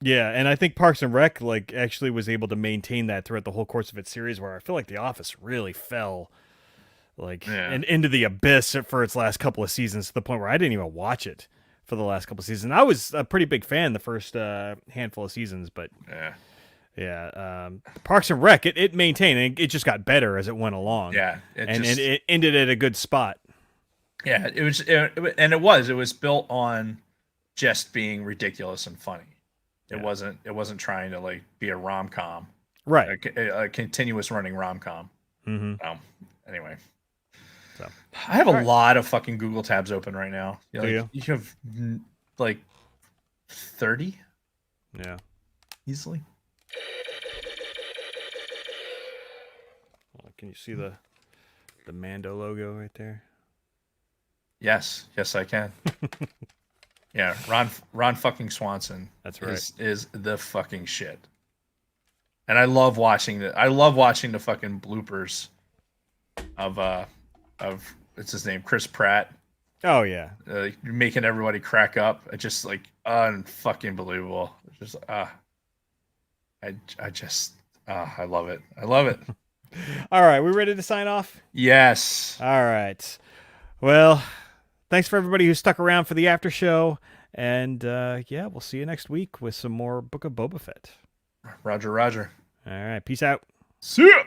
Yeah, and I think Parks and Rec like actually was able to maintain that throughout the whole course of its series, where I feel like The Office really fell and into the abyss for its last couple of seasons to the point where I didn't even watch it for the last couple of seasons. I was a pretty big fan the first handful of seasons, but Parks and Rec it maintained, and it just got better as it went along. Yeah, it ended at a good spot. Yeah, it was built on just being ridiculous and funny. It wasn't trying to like be a rom-com, right? A continuous running rom-com. Mm-hmm. Anyway, so I have a lot of fucking Google tabs open right now. You have like 30. Yeah, easily. Can you see the Mando logo right there? Yes, I can. Yeah, Ron fucking Swanson. That's right. Is the fucking shit. And I love watching the fucking bloopers of it's his name, Chris Pratt. Oh yeah. Making everybody crack up. It's just like unfucking believable. It's just I love it. I love it. All right, we ready to sign off? Yes. All right. Well, thanks for everybody who stuck around for the after show. And we'll see you next week with some more Book of Boba Fett. Roger. All right, peace out. See ya.